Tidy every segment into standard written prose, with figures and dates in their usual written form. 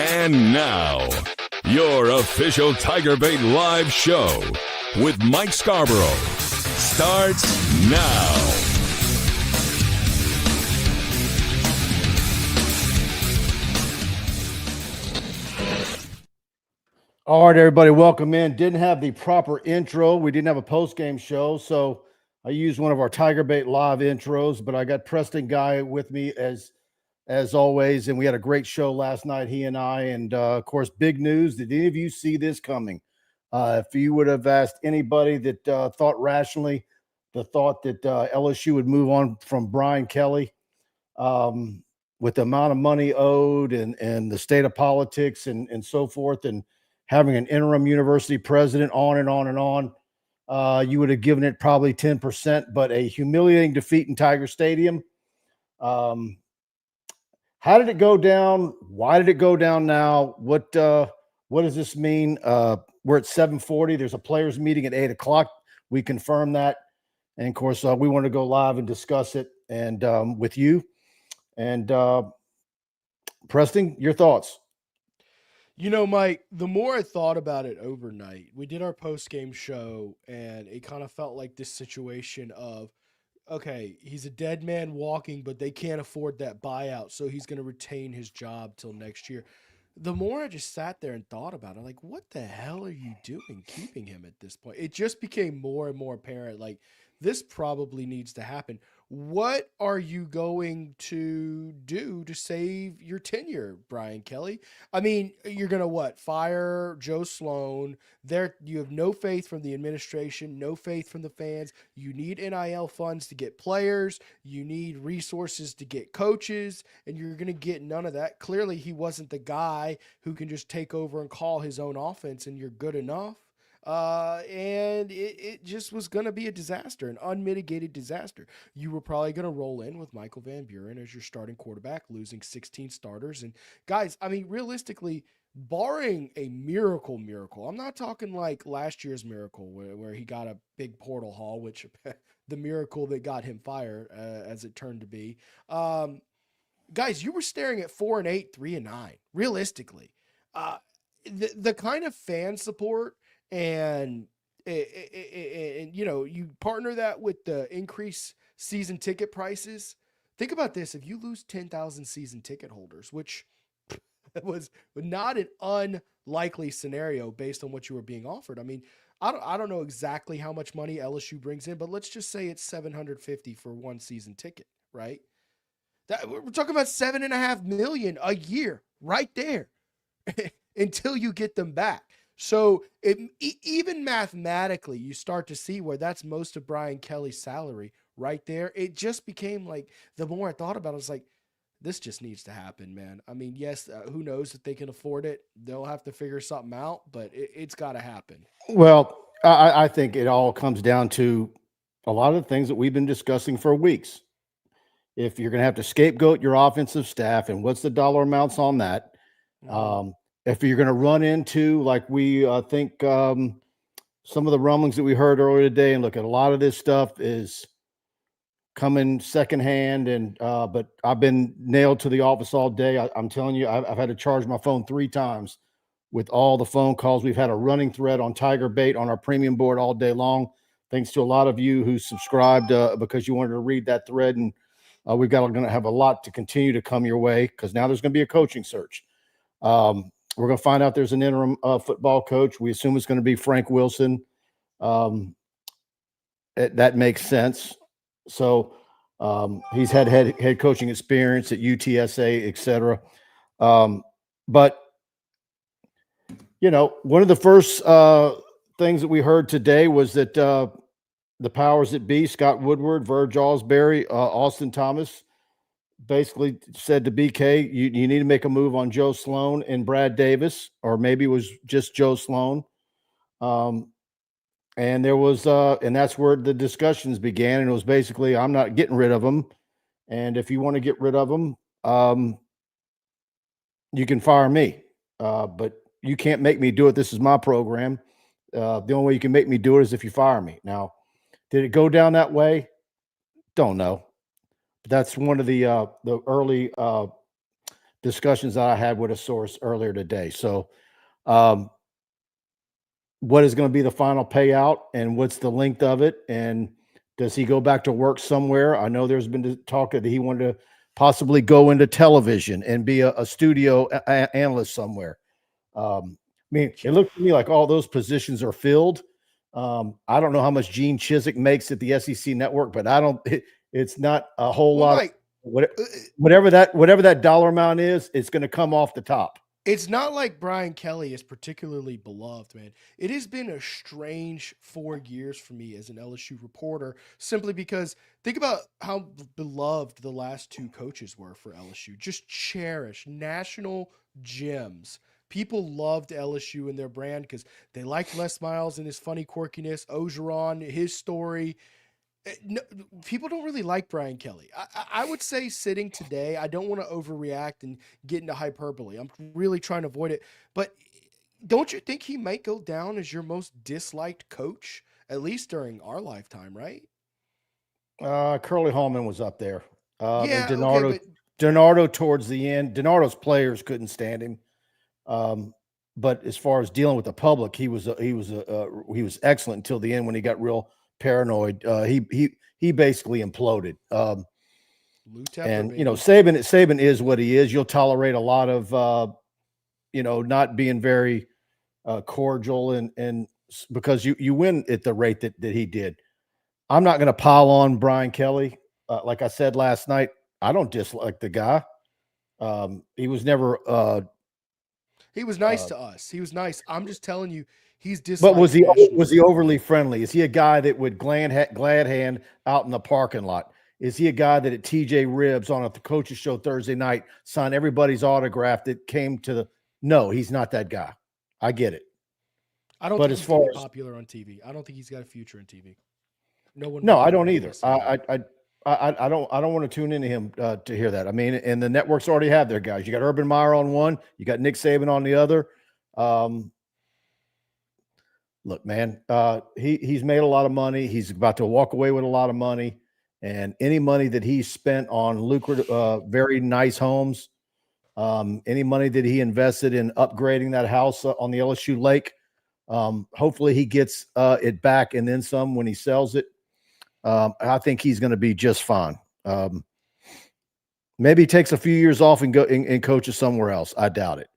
And now, your official TigerBait live show with Mike Scarborough starts now. All right, everybody, welcome in. Didn't have the proper intro. We didn't have a post-game show, so I used one of our TigerBait live intros, but I got Preston Guy with me as always, and we had a great show last night, he and I, and of course, big news. Did any of you see this coming? If you would have asked anybody that thought rationally, the thought that LSU would move on from Brian Kelly, with the amount of money owed and the state of politics and so forth, and having an interim university president, on and on and on, you would have given it probably 10%, but a humiliating defeat in Tiger Stadium. How did it go down? Why did it go down now? What does this mean? We're at 7:40. There's a players meeting at 8 o'clock. We confirmed that. And of course, we want to go live and discuss it and with you. And Preston, your thoughts? You know, Mike, the more I thought about it overnight, we did our post-game show, and it kind of felt like this situation of, okay, he's a dead man walking, but they can't afford that buyout, so he's going to retain his job till next year. The more I just sat there and thought about it, like, what the hell are you doing keeping him at this point? It just became more and more apparent, like, this probably needs to happen. What are you going to do to save your tenure, Brian Kelly? I mean, you're going to what? Fire Joe Sloan. There, you have no faith from the administration, no faith from the fans. You need NIL funds to get players. You need resources to get coaches, and you're going to get none of that. Clearly, he wasn't the guy who can just take over and call his own offense, and you're good enough. And it just was going to be a disaster, an unmitigated disaster. You were probably going to roll in with Michael Van Buren as your starting quarterback, losing 16 starters. And guys, I mean, realistically, barring a miracle, I'm not talking like last year's miracle where he got a big portal haul, which the miracle that got him fired, as it turned to be. Guys, you were staring at 4-8, 3-9, realistically. The kind of fan support and you know, you partner that with the increased season ticket prices. Think about this. If you lose 10,000 season ticket holders, which was not an unlikely scenario based on what you were being offered. I mean, I don't know exactly how much money LSU brings in, but let's just say it's $750 for one season ticket, right? We're talking about $7.5 million a year right there until you get them back. So even mathematically, you start to see where that's most of Brian Kelly's salary right there. It just became like, the more I thought about it, I was like, this just needs to happen, man. I mean, yes, who knows if they can afford it? They'll have to figure something out, but it's got to happen. Well, I think it all comes down to a lot of the things that we've been discussing for weeks. If you're going to have to scapegoat your offensive staff, and what's the dollar amounts on that? If you're going to run into, like we think some of the rumblings that we heard earlier today, and look at a lot of this stuff is coming secondhand, and but I've been nailed to the office all day. I'm telling you, I've had to charge my phone 3 times with all the phone calls. We've had a running thread on TigerBait on our premium board all day long. Thanks to a lot of you who subscribed because you wanted to read that thread, and we're going to have a lot to continue to come your way because now there's going to be a coaching search. We're going to find out there's an interim football coach. We assume it's going to be Frank Wilson. That makes sense. So he's had head coaching experience at UTSA, et cetera. But, you know, one of the first things that we heard today was that the powers that be, Scott Woodward, Verge Alsbury, Austin Thomas, basically said to BK, you need to make a move on Joe Sloan and Brad Davis, or maybe it was just Joe Sloan. And there was, and that's where the discussions began. And it was basically, I'm not getting rid of them. And if you want to get rid of them, you can fire me. But you can't make me do it. This is my program. The only way you can make me do it is if you fire me. Now, did it go down that way? Don't know. That's one of the early discussions that I had with a source earlier today. So, um, what is going to be the final payout, and what's the length of it, and does he go back to work somewhere? I know there's been talk that he wanted to possibly go into television and be a studio analyst somewhere. I mean, it looked to me like all those positions are filled. I don't know how much Gene Chizik makes at the SEC network, but I don't. It's not a whole lot. Mike, Whatever that dollar amount is, it's going to come off the top. it's not like Brian Kelly is particularly beloved, man. It has been a strange 4 years for me as an LSU reporter, simply because think about how beloved the last two coaches were for LSU. Just cherished national gems. People loved LSU and their brand because they liked Les Miles and his funny quirkiness, Ogeron, his story. No, people don't really like Brian Kelly. I would say sitting today, I don't want to overreact and get into hyperbole. I'm really trying to avoid it. But don't you think he might go down as your most disliked coach, at least during our lifetime, right? Curly Hallman was up there. And Yeah, DiNardo, okay, DiNardo towards the end. DiNardo's players couldn't stand him. But as far as dealing with the public, he was excellent until the end when he got real paranoid. He basically imploded. Lou Tepper, And baby. Saban is what he is. You'll tolerate a lot of not being very cordial and because you win at the rate that he did. I'm not going to pile on Brian Kelly. Like I said last night, I don't dislike the guy. He was never. He was nice to us. He was nice. I'm just telling you, he's But disliked. was he nationally. overly friendly? Is he a guy that would glad hand out in the parking lot? Is he a guy that at TJ Ribs on the coaches show Thursday night signed everybody's autograph that came to the? No, he's not that guy. I get it. I don't But think as he's going far to be as popular on TV. I don't think he's got a future in TV. No one. no, would I don't want to either. listen to him. I don't want to tune into him to hear that. I mean, and the networks already have their guys. You got Urban Meyer on one, you got Nick Saban on the other. Look, man, he's made a lot of money. He's about to walk away with a lot of money, and any money that he spent on lucrative, very nice homes, any money that he invested in upgrading that house on the LSU Lake, hopefully he gets it back and then some when he sells it. I think he's going to be just fine. Maybe he takes a few years off and go and coaches somewhere else. I doubt it.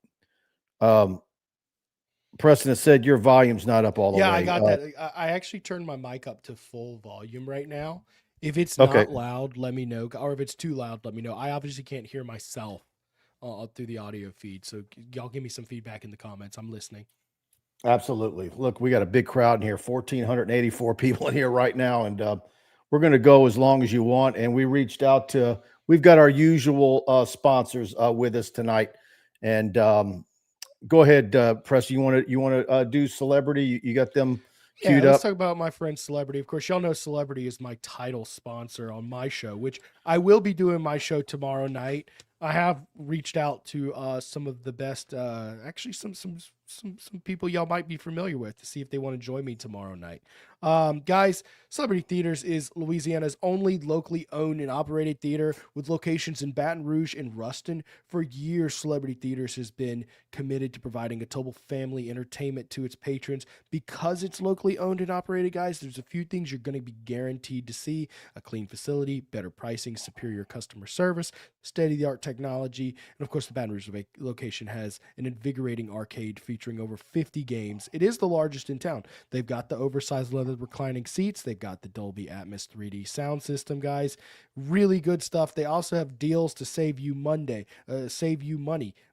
Preston has said your volume's not up all the way. Yeah, I got that. I actually turned my mic up to full volume right now. If it's Okay. not loud, let me know. Or if it's too loud, let me know. I obviously can't hear myself through the audio feed. So y'all give me some feedback in the comments. I'm listening. Absolutely. Look, we got a big crowd in here, 1,484 people in here right now, and we're going to go as long as you want. And we reached out to, we've got our usual sponsors with us tonight. And go ahead, Preston. You want to do celebrity? You got them queued let's up. talk about my friend Celebrity. Of course, y'all know Celebrity is my title sponsor on my show, which I will be doing my show tomorrow night. I have reached out to some of the best, actually some people y'all might be familiar with to see if they want to join me tomorrow night. Guys, Celebrity Theaters is Louisiana's only locally owned and operated theater with locations in Baton Rouge and Ruston. For years, Celebrity Theaters has been committed to providing a total family entertainment to its patrons. Because it's locally owned and operated, guys, there's a few things you're going to be guaranteed to see: a clean facility, better pricing, superior customer service, state-of-the-art technology, and of course the Baton Rouge location has an invigorating arcade featuring over 50 games. It is the largest in town. They've got the oversized leather reclining seats. They've got the Dolby Atmos 3D sound system, guys. Really good stuff. They also have deals to save you money.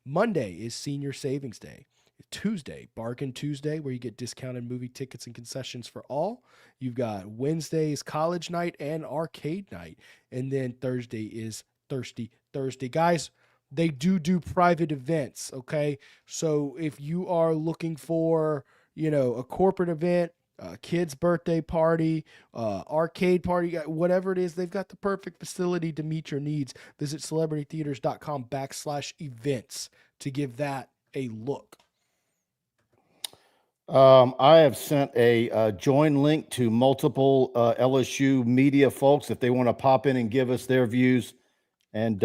Monday is Senior Savings Day. Tuesday, Bargain Tuesday, where you get discounted movie tickets and concessions for all. You've got Wednesday's College Night and Arcade Night. And then Thursday is Thirsty Thursday. Guys, they do private events, okay? So if you are looking for, a corporate event, a kid's birthday party, arcade party, whatever it is, they've got the perfect facility to meet your needs. Visit celebritytheaters.com/events to give that a look. I have sent a join link to multiple LSU media folks if they want to pop in and give us their views. And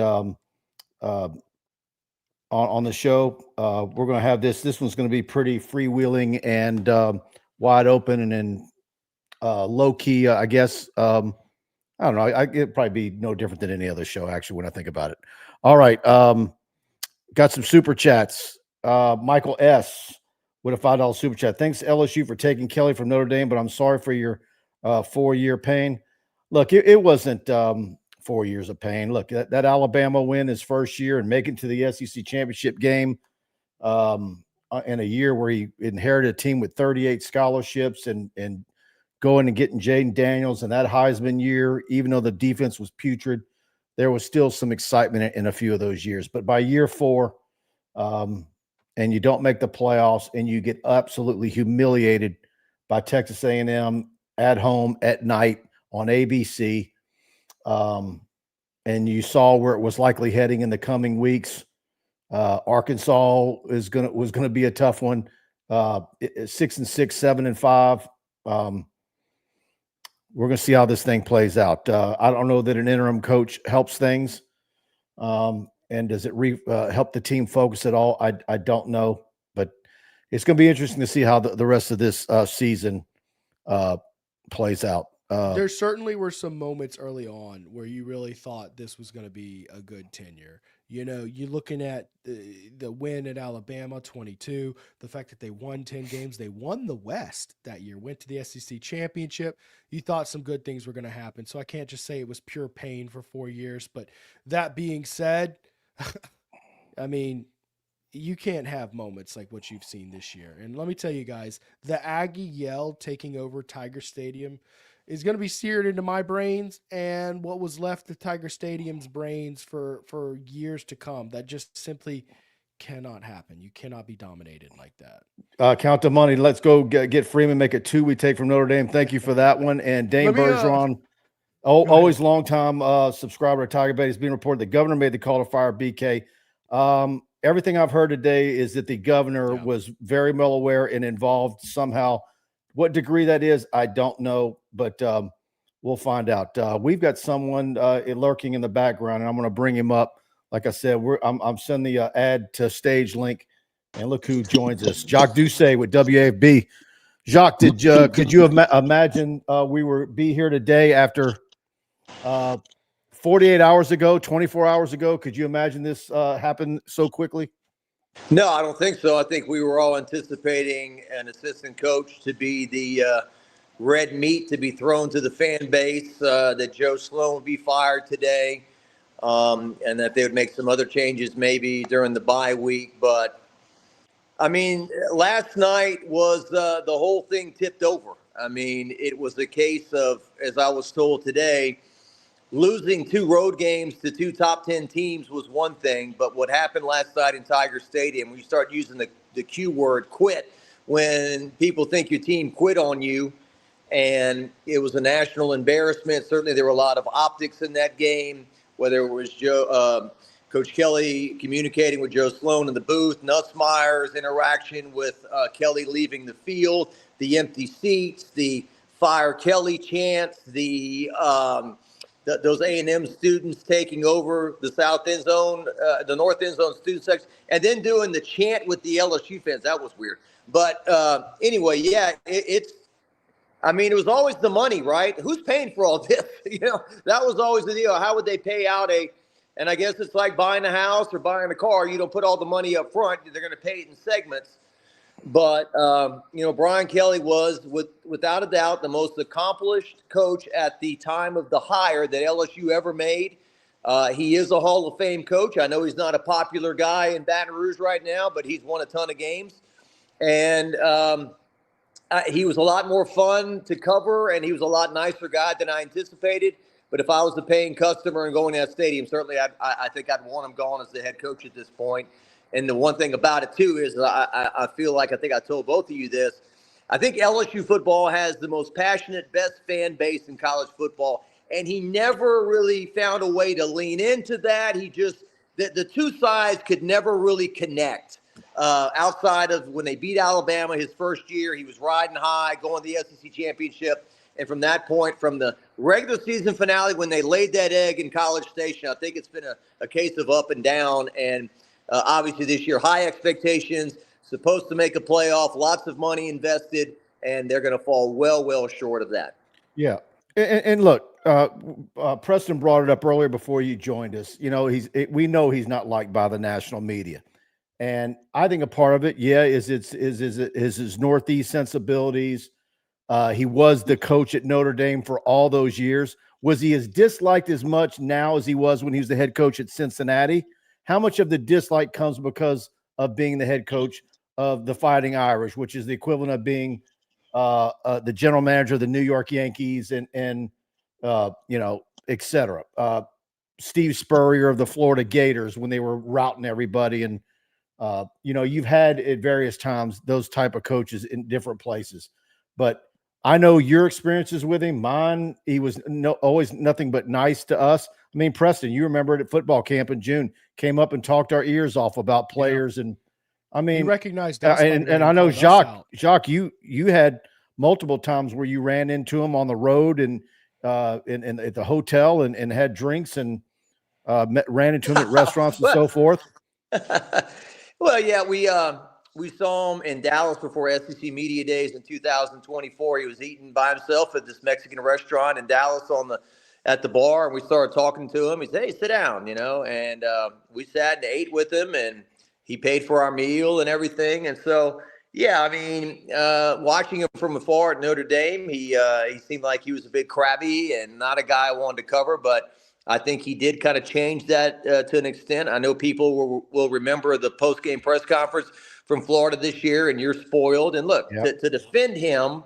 on the show. We're going to have this. This one's going to be pretty freewheeling and wide open and then low key, I guess. I don't know. It'd probably be no different than any other show, actually, when I think about it. All right. Got some super chats. Michael S. with a $5 super chat. Thanks, LSU, for taking Kelly from Notre Dame, but I'm sorry for your 4-year pain. Look, it wasn't 4 years of pain. Look, that Alabama win his first year and making to the SEC championship game in a year where he inherited a team with 38 scholarships and going and getting Jaden Daniels and that Heisman year, even though the defense was putrid, there was still some excitement in a few of those years. But by year 4, and you don't make the playoffs and you get absolutely humiliated by Texas A&M at home at night on ABC, and you saw where it was likely heading in the coming weeks. Arkansas was gonna be a tough one. 6-6, 7-5. We're going to see how this thing plays out. I don't know that an interim coach helps things. And does it help the team focus at all? I don't know. But it's going to be interesting to see how the rest of this season plays out. There certainly were some moments early on where you really thought this was going to be a good tenure. You know, you're looking at the win at Alabama, 22, the fact that they won 10 games. They won the West that year, went to the SEC championship. You thought some good things were going to happen. So I can't just say it was pure pain for 4 years. But that being said, I mean, you can't have moments like what you've seen this year. And let me tell you guys, the Aggie yell taking over Tiger Stadium is going to be seared into my brains and what was left of Tiger Stadium's brains for years to come. That just simply cannot happen. You cannot be dominated like that. Count the money. Let's go get Freeman, make it 2 we take from Notre Dame. Thank you for that one. And Dane Bergeron, always long-time subscriber to TigerBait, has been reported the governor made the call to fire BK. Everything I've heard today is that the governor was very well aware and involved somehow. What degree that is, I don't know, but we'll find out. We've got someone lurking in the background, and I'm going to bring him up. Like I said, I'm sending the add to stage link, and look who joins us. Jacques Doucet with WAFB. Jacques, could you have imagine we would be here today after 48 hours ago, 24 hours ago? Could you imagine this happened so quickly? No, I don't think so. I think we were all anticipating an assistant coach to be the red meat to be thrown to the fan base, that Joe Sloan would be fired today, and that they would make some other changes maybe during the bye week. But, I mean, last night was the whole thing tipped over. I mean, it was a case of, as I was told today, losing 2 road games to 2 top 10 teams was one thing, but what happened last night in Tiger Stadium, when you start using the Q word, quit, when people think your team quit on you, and it was a national embarrassment. Certainly there were a lot of optics in that game, whether it was Coach Kelly communicating with Joe Sloan in the booth, Nussmeier's interaction with Kelly leaving the field, the empty seats, the fire Kelly chants, those A&M students taking over the south end zone, the north end zone student section, and then doing the chant with the LSU fans. That was weird. But anyway, yeah, it was always the money, right? Who's paying for all this? That was always the deal. How would they pay out and I guess it's like buying a house or buying a car. You don't put all the money up front. They're going to pay it in segments. But, Brian Kelly was, without a doubt, the most accomplished coach at the time of the hire that LSU ever made. He is a Hall of Fame coach. I know he's not a popular guy in Baton Rouge right now, but he's won a ton of games. And he was a lot more fun to cover, and he was a lot nicer guy than I anticipated. But if I was a paying customer and going to that stadium, certainly I think I'd want him gone as the head coach at this point. And the one thing about it, too, is I feel like I think I told both of you this. I think LSU football has the most passionate, best fan base in college football. And he never really found a way to lean into that. He just the two sides could never really connect. Outside of when they beat Alabama his first year, he was riding high, going to the SEC championship. And from that point, from the regular season finale, when they laid that egg in College Station, I think it's been a case of up and down. And Obviously, this year, high expectations, supposed to make a playoff, lots of money invested, and they're going to fall well short of that. Yeah. And look, Preston brought it up earlier before you joined us. You know, we know he's not liked by the national media. And I think a part of it, is his Northeast sensibilities. He was the coach at Notre Dame for all those years. Was he as disliked as much now as he was when he was the head coach at Cincinnati? How much of the dislike comes because of being the head coach of the Fighting Irish, which is the equivalent of being the general manager of the New York Yankees and et cetera. Steve Spurrier of the Florida Gators when they were routing everybody. And, you've had at various times those type of coaches in different places. But I know your experiences with him. Mine, he was always nothing but nice to us. I mean, Preston, you remember it at football camp in June, came up and talked our ears off about players. Yeah. And I mean, he recognized us. And I know Jacques, you had multiple times where you ran into him on the road and at the hotel and had drinks and ran into him at restaurants and so forth. Well, yeah, we saw him in Dallas before SEC Media Days in 2024. He was eating by himself at this Mexican restaurant in Dallas at the bar, and we started talking to him. He said, "Hey, sit down," and we sat and ate with him, and he paid for our meal and everything. And so, yeah, I mean, watching him from afar at Notre Dame, he seemed like he was a bit crabby and not a guy I wanted to cover, but I think he did kind of change that to an extent. I know people will remember the post-game press conference from Florida this year, and you're spoiled. And look, yep. to defend him,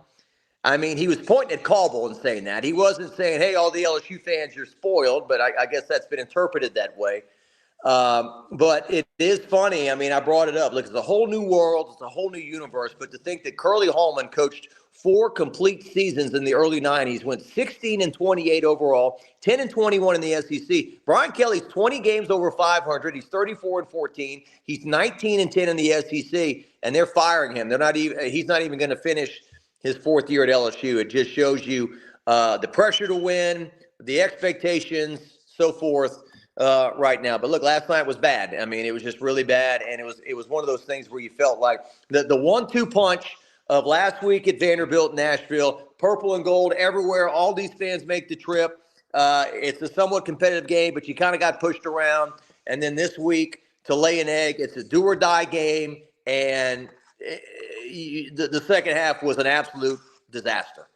I mean, he was pointing at Caldwell and saying that. He wasn't saying, hey, all the LSU fans, you're spoiled, but I guess that's been interpreted that way. But it is funny. I mean, I brought it up. Look, it's a whole new world. It's a whole new universe. But to think that Curly Hallman coached 4 complete seasons in the early 90s, went 16-28 overall, 10-21 in the SEC. Brian Kelly's 20 games over 500. He's 34-14. He's 19-10 in the SEC, and they're firing him. He's not even going to finish his 4th year at LSU. It just shows you the pressure to win, the expectations, so forth. Right now. But look, last night was bad. I mean, it was just really bad. And it was one of those things where you felt like the 1-2 punch of last week at Vanderbilt, Nashville, purple and gold everywhere. All these fans make the trip. It's a somewhat competitive game, but you kind of got pushed around. And then this week to lay an egg, it's a do or die game. And the second half was an absolute disaster.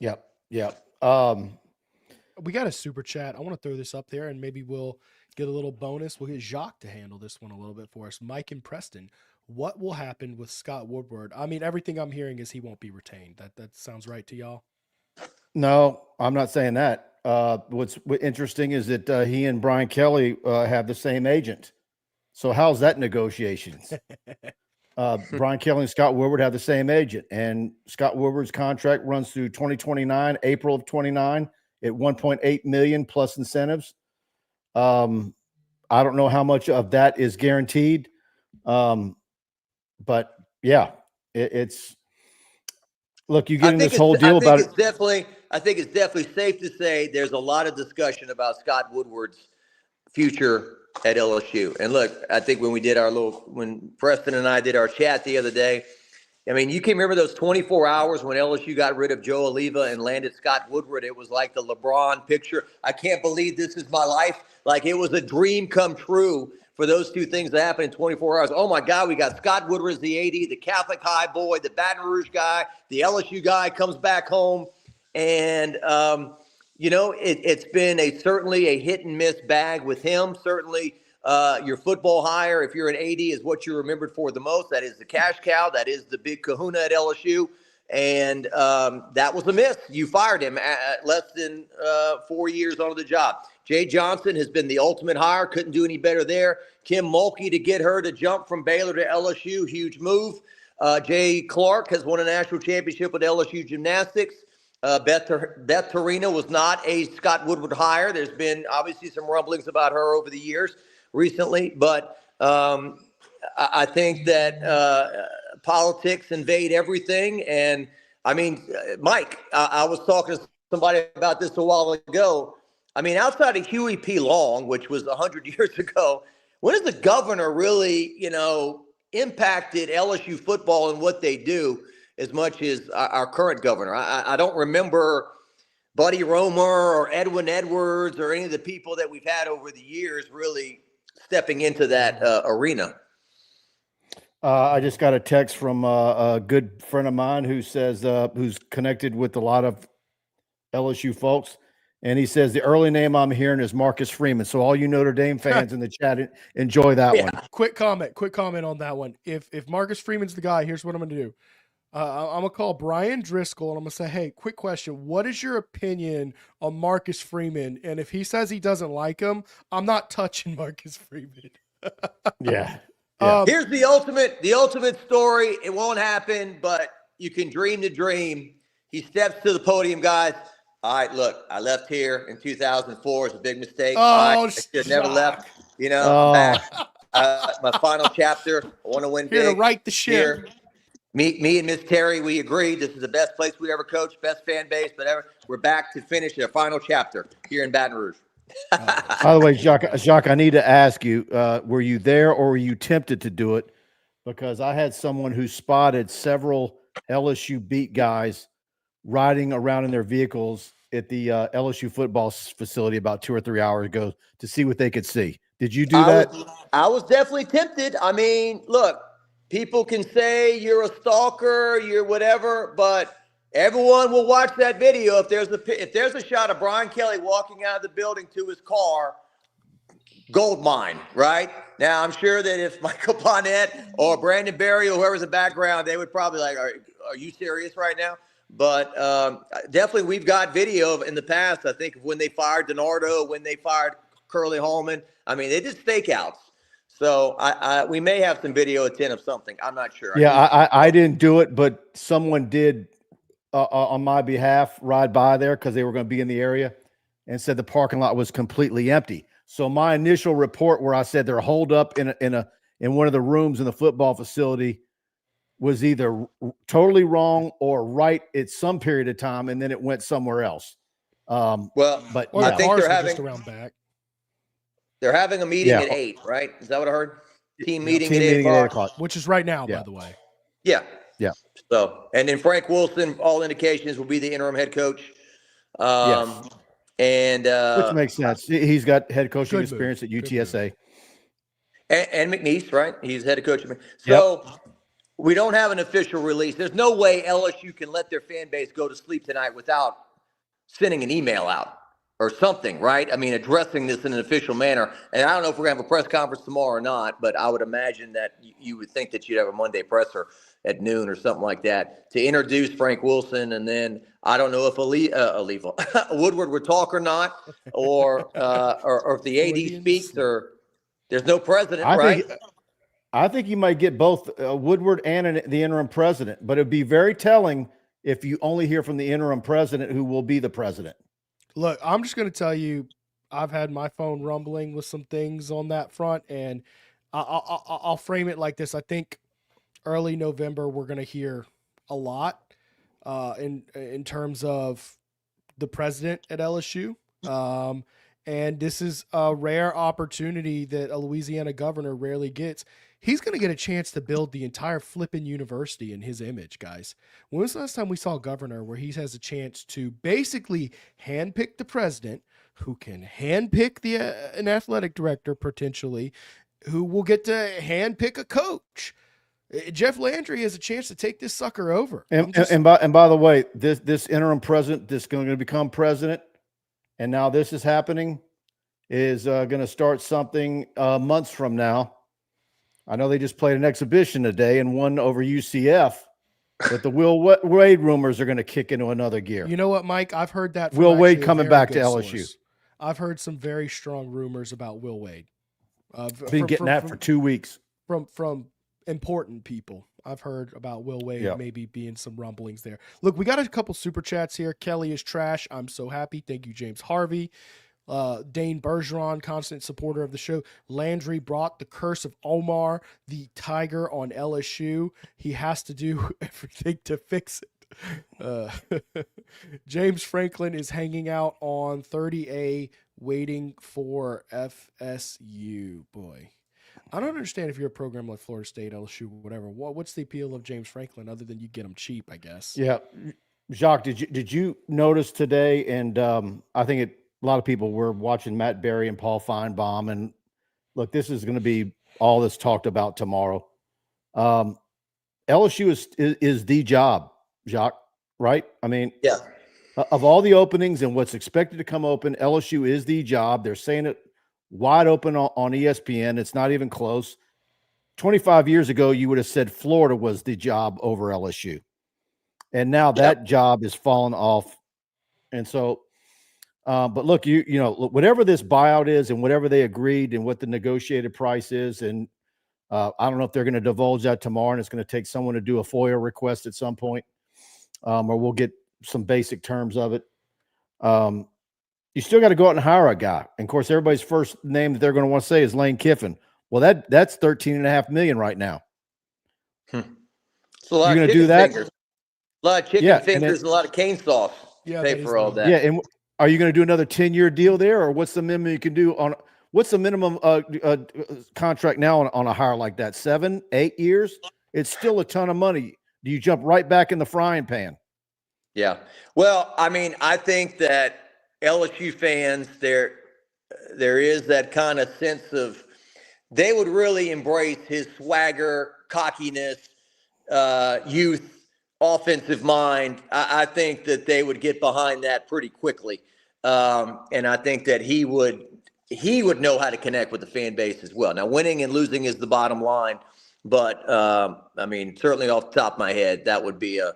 Yep. We got a super chat. I want to throw this up there, and maybe we'll get a little bonus. We'll get Jacques to handle this one a little bit for us. Mike and Preston, what will happen with Scott Woodward? I mean, everything I'm hearing is he won't be retained. That sounds right to y'all? No, I'm not saying that. What's interesting is that he and Brian Kelly have the same agent. So how's that negotiations? Brian Kelly and Scott Woodward have the same agent, and Scott Woodward's contract runs through 2029, April of 29. At $1.8 million plus incentives. I don't know how much of that is guaranteed. But yeah, it's look, you get in this whole deal about it. I think it's definitely safe to say there's a lot of discussion about Scott Woodward's future at LSU. And look, I think when Preston and I did our chat the other day, I mean, you can remember those 24 hours when LSU got rid of Joe Oliva and landed Scott Woodward. It was like the LeBron picture. I can't believe this is my life. Like, it was a dream come true for those two things to happen in 24 hours. Oh, my God, we got Scott Woodward as the AD, the Catholic high boy, the Baton Rouge guy, the LSU guy comes back home. And, it's been certainly a hit and miss bag with him. Certainly, your football hire, if you're an AD, is what you're remembered for the most. That is the cash cow. That is the big kahuna at LSU. And that was a miss. You fired him at less than 4 years onto the job. Jay Johnson has been the ultimate hire. Couldn't do any better there. Kim Mulkey to get her to jump from Baylor to LSU. Huge move. Jay Clark has won a national championship with LSU gymnastics. Beth Torino was not a Scott Woodward hire. There's been obviously some rumblings about her over the years recently, but I think that politics invade everything. And I mean, Mike, I was talking to somebody about this a while ago. I mean, outside of Huey P. Long, which was 100 years ago, when has the governor really, impacted LSU football and what they do as much as our current governor? I don't remember Buddy Romer or Edwin Edwards or any of the people that we've had over the years really stepping into that arena. I just got a text from a good friend of mine who says who's connected with a lot of LSU folks, and he says the early name I'm hearing is Marcus Freeman. So all you Notre Dame fans in the chat, enjoy that one. Quick comment on that one. If Marcus Freeman's the guy, here's what I'm going to do. I'm going to call Brian Driscoll, and I'm going to say, hey, quick question. What is your opinion on Marcus Freeman? And if he says he doesn't like him, I'm not touching Marcus Freeman. Yeah. Here's the ultimate story. It won't happen, but you can dream the dream. He steps to the podium, guys. All right, look, I left here in 2004. It's a big mistake. I should have never left. I'm back. My final chapter. I want to win here big. To right the ship. Here. Me and Miss Terry, we agreed this is the best place we ever coached, best fan base, but ever. We're back to finish our final chapter here in Baton Rouge. By the way, Jacques, I need to ask you, were you there or were you tempted to do it? Because I had someone who spotted several LSU beat guys riding around in their vehicles at the LSU football facility about 2 or 3 hours ago to see what they could see. Did you do that? I was definitely tempted. I mean, look, people can say you're a stalker, you're whatever, but everyone will watch that video. If there's a shot of Brian Kelly walking out of the building to his car, gold mine, right? Now, I'm sure that if Michael Bonnet or Brandon Berry or whoever's in the background, they would probably like, are you serious right now? But definitely we've got video of in the past, I think, when they fired DiNardo, when they fired Curly Holman. I mean, they did stakeouts. So we may have some video at 10 of something. I'm not sure. Yeah, I didn't do it, but someone did on my behalf ride by there because they were going to be in the area and said the parking lot was completely empty. So my initial report where I said they're holed up in one of the rooms in the football facility was either totally wrong or right at some period of time, and then it went somewhere else. But or I the think cars they're were having just around back. They're having a meeting at 8, right? Is that what I heard? Team meeting at 8 o'clock. Which is right now, by the way. Yeah. Yeah. So, and then Frank Wilson, all indications will be the interim head coach. Yes. And which makes sense. He's got head coaching experience at UTSA. And McNeese, right? He's head coach. So we don't have an official release. There's no way LSU can let their fan base go to sleep tonight without sending an email out or something, right? I mean, addressing this in an official manner. And I don't know if we're going to have a press conference tomorrow or not, but I would imagine that you would think that you'd have a Monday presser at noon or something like that to introduce Frank Wilson. And then I don't know if Woodward would talk or not, or if the AD speaks, or there's no president, right? I think you might get both Woodward and the interim president, but it'd be very telling if you only hear from the interim president who will be the president. Look, I'm just going to tell you, I've had my phone rumbling with some things on that front, and I'll frame it like this. I think early November, we're going to hear a lot in terms of the president at LSU. And this is a rare opportunity that a Louisiana governor rarely gets. He's going to get a chance to build the entire flipping university in his image, guys. When was the last time we saw a governor where he has a chance to basically handpick the president, who can handpick an athletic director potentially, who will get to handpick a coach? Jeff Landry has a chance to take this sucker over. And by the way, this interim president that's going to become president, and now this is happening, is going to start something months from now. I know they just played an exhibition today and won over UCF, but the Will Wade rumors are going to kick into another gear. You know what, Mike? I've heard that from Will Wade coming back to LSU. Source. I've heard some very strong rumors about Will Wade. Been getting that for 2 weeks. From important people. I've heard about Will Wade maybe being some rumblings there. Look, we got a couple super chats here. Kelly is trash. I'm so happy. Thank you, James Harvey. Dane Bergeron, constant supporter of the show. Landry brought the curse of Omar, the tiger, on LSU. He has to do everything to fix it. James Franklin is hanging out on 30A waiting for FSU. Boy. I don't understand if you're a program like Florida State, LSU, whatever. What's the appeal of James Franklin other than you get him cheap, I guess? Yeah. Jacques, did you notice today? And I think a lot of people were watching Matt Berry and Paul Feinbaum. And look, this is going to be all that's talked about tomorrow. LSU is the job, Jacques, right? I mean, Yeah. Of all the openings and what's expected to come open, LSU is the job. They're saying it wide open on ESPN. It's not even close. 25 years ago, you would have said Florida was the job over LSU. And now that job is fallen off. And so, but look, you know, whatever this buyout is and whatever they agreed and what the negotiated price is, and I don't know if they're going to divulge that tomorrow, and it's going to take someone to do a FOIA request at some point, or we'll get some basic terms of it. You still got to go out and hire a guy. And of course, everybody's first name that they're going to want to say is Lane Kiffin. Well, that's $13.5 million right now. It's a lot You're of going to do chicken that? fingers. A lot of chicken fingers and a lot of cane sauce. Yeah, Pay for all that. Yeah, and are you going to do another 10-year deal there, or what's the minimum you can do on? What's the minimum contract now on a hire like that? 7, 8 years? It's still a ton of money. Do you jump right back in the frying pan? Yeah. Well, I mean, I think that LSU fans, there is that kind of sense of they would really embrace his swagger, cockiness, youth, offensive mind. I think that they would get behind that pretty quickly. And I think that he would know how to connect with the fan base as well. Now, winning and losing is the bottom line. But, I mean, certainly off the top of my head, that'd be a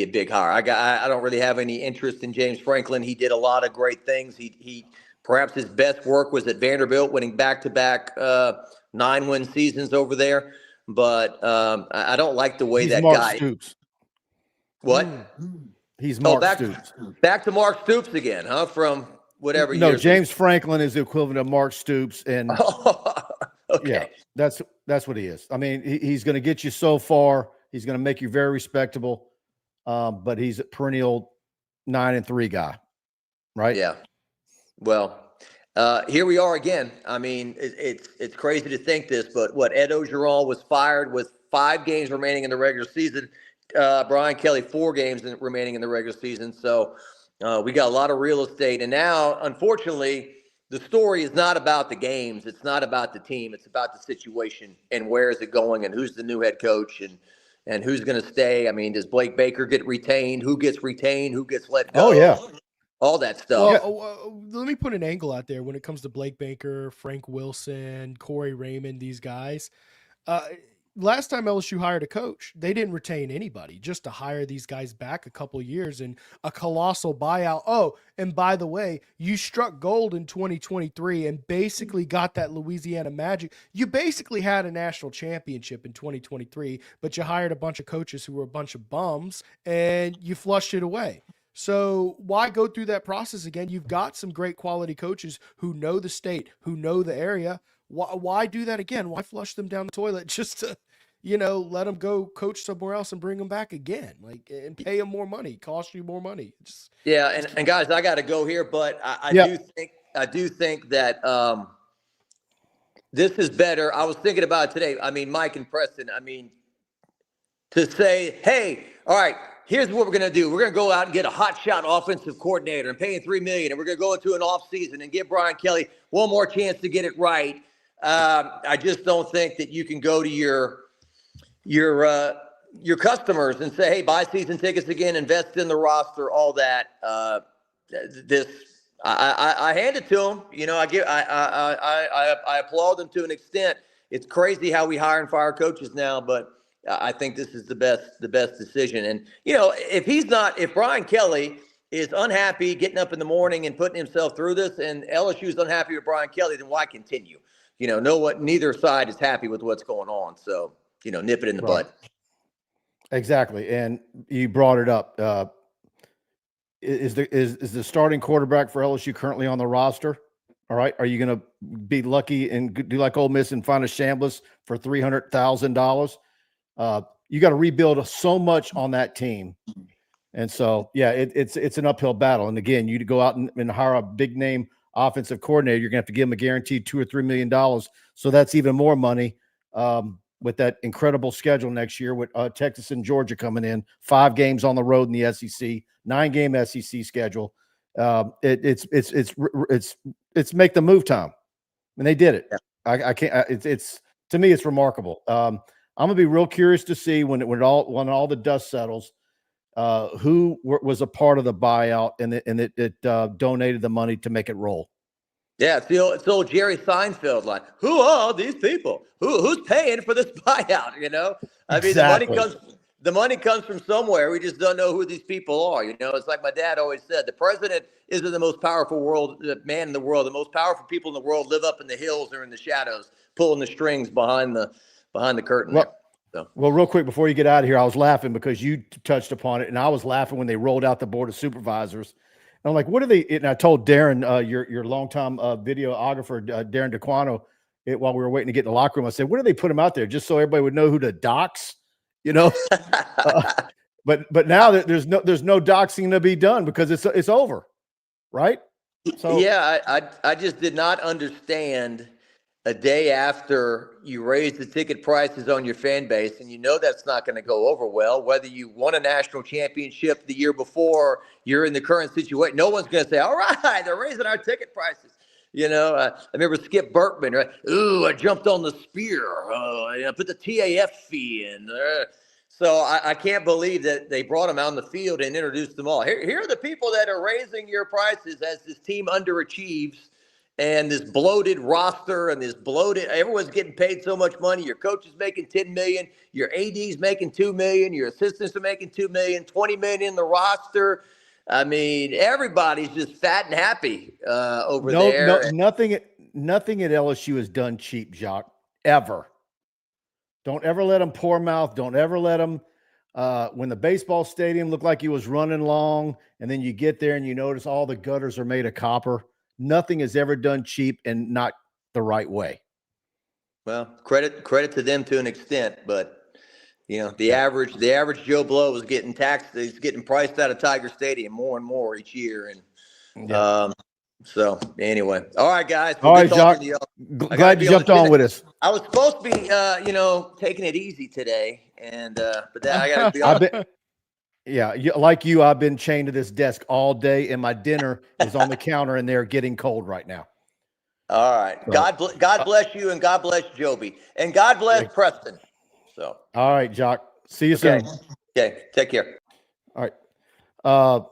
big hire. I don't really have any interest in James Franklin. He did a lot of great things. He perhaps his best work was at Vanderbilt, winning back-to-back 9-win seasons over there. But I don't like the way He's that Mark guy. Stoops. What? He's Mark Stoops. Stoops. Back to Mark Stoops again, huh? From whatever. No, years James Franklin is the equivalent of Mark Stoops, and okay. yeah, that's what he is. I mean, he's going to get you so far. He's going to make you very respectable, but he's a perennial 9-3 guy, right? Yeah. Well, here we are again. I mean, it's crazy to think this, but Ed Ogeron was fired with 5 games remaining in the regular season. Brian Kelly 4 games remaining in the regular season. So we got a lot of real estate. And now, unfortunately, the story is not about the games. It's not about the team. It's about the situation and where is it going and who's the new head coach and who's going to stay. I mean, does Blake Baker get retained? Who gets retained? Who gets let go? Oh, yeah. All that stuff. Well, let me put an angle out there when it comes to Blake Baker, Frank Wilson, Corey Raymond, these guys. Last time LSU hired a coach, they didn't retain anybody, just to hire these guys back a couple of years and a colossal buyout. Oh, and by the way, you struck gold in 2023 and basically got that Louisiana Magic. You basically had a national championship in 2023, but you hired a bunch of coaches who were a bunch of bums and you flushed it away. So why go through that process again? You've got some great quality coaches who know the state, who know the area. Why do that again? Why flush them down the toilet just to, let them go coach somewhere else and bring them back again, and pay them more money, cost you more money. And guys, I got to go here, but I do think that this is better. I was thinking about it today. I mean, Mike and Preston. I mean, to say, hey, all right, here's what we're going to do. We're going to go out and get a hotshot offensive coordinator and pay him $3 million, and we're going to go into an offseason and give Brian Kelly one more chance to get it right. I just don't think that you can go to your customers and say, hey, buy season tickets again, invest in the roster, all that. I hand it to them. I applaud them to an extent. It's crazy how we hire and fire coaches now, but I think this is the best decision. And, if Brian Kelly is unhappy getting up in the morning and putting himself through this, and LSU is unhappy with Brian Kelly, then why continue? Neither side is happy with what's going on. So, nip it in the bud. Exactly. And you brought it up. Is the starting quarterback for LSU currently on the roster? All right. Are you going to be lucky and do like Ole Miss and find a Chambliss for $300,000? You got to rebuild so much on that team. And so, yeah, it's an uphill battle. And again, you go out and hire a big name offensive coordinator, you're going to have to give him a guaranteed $2 or $3 million. So that's even more money with that incredible schedule next year with Texas and Georgia coming in, 5 games on the road in the SEC, 9-game SEC schedule. It's make the move time, and they did it. Yeah. I can't. It's to me, it's remarkable. I'm gonna be real curious to see when all the dust settles, who was a part of the buyout and it donated the money to make it roll. Yeah, it's the old Jerry Seinfeld line. Who are all these people? Who's paying for this buyout? You know, I mean, Exactly. the money comes from somewhere. We just don't know who these people are. You know, it's like my dad always said: the president isn't the most powerful man in the world. The most powerful people in the world live up in the hills or in the shadows, pulling the strings behind the curtain. Well, real quick before you get out of here, I was laughing because you touched upon it, and I was laughing when they rolled out the board of supervisors. And I'm like, what are they? And I told Darren, your longtime videographer, Darren DeQuano, while we were waiting to get in the locker room, I said, what do they put them out there just so everybody would know who to dox? You know, but now that there's no doxing to be done because it's over, right? So yeah, I just did not understand a day after you raise the ticket prices on your fan base, and you know that's not going to go over well, whether you won a national championship the year before, you're in the current situation. No one's going to say, all right, they're raising our ticket prices. You know, I remember Skip Berkman, right? Ooh, I jumped on the spear. I put the TAF fee in. So I can't believe that they brought them out on the field and introduced them all. Here are the people that are raising your prices as this team underachieves. And this bloated roster and everyone's getting paid so much money. Your coach is making $10 million. Your AD's making $2 million. Your assistants are making $2 million, $20 million in the roster. I mean, everybody's just fat and happy over there. Nothing at LSU is done cheap, Jacques, ever. Don't ever let them pour mouth. Don't ever let them, when the baseball stadium looked like he was running long, and then you get there and you notice all the gutters are made of copper. Nothing is ever done cheap and not the right way. Well, credit to them to an extent, but you know, the average Joe Blow is getting taxed. He's getting priced out of Tiger Stadium more and more each year. And so anyway, all right, guys. All right, Jacques. Glad you jumped on with us. I was supposed to be, taking it easy today, and but then I got to be on. Yeah, like you, I've been chained to this desk all day, and my dinner is on the counter, and they're getting cold right now. All right. So, God bless you, and God bless Joby, and God bless Preston. So. All right, Jacques. See you soon. Okay. Take care. All right. All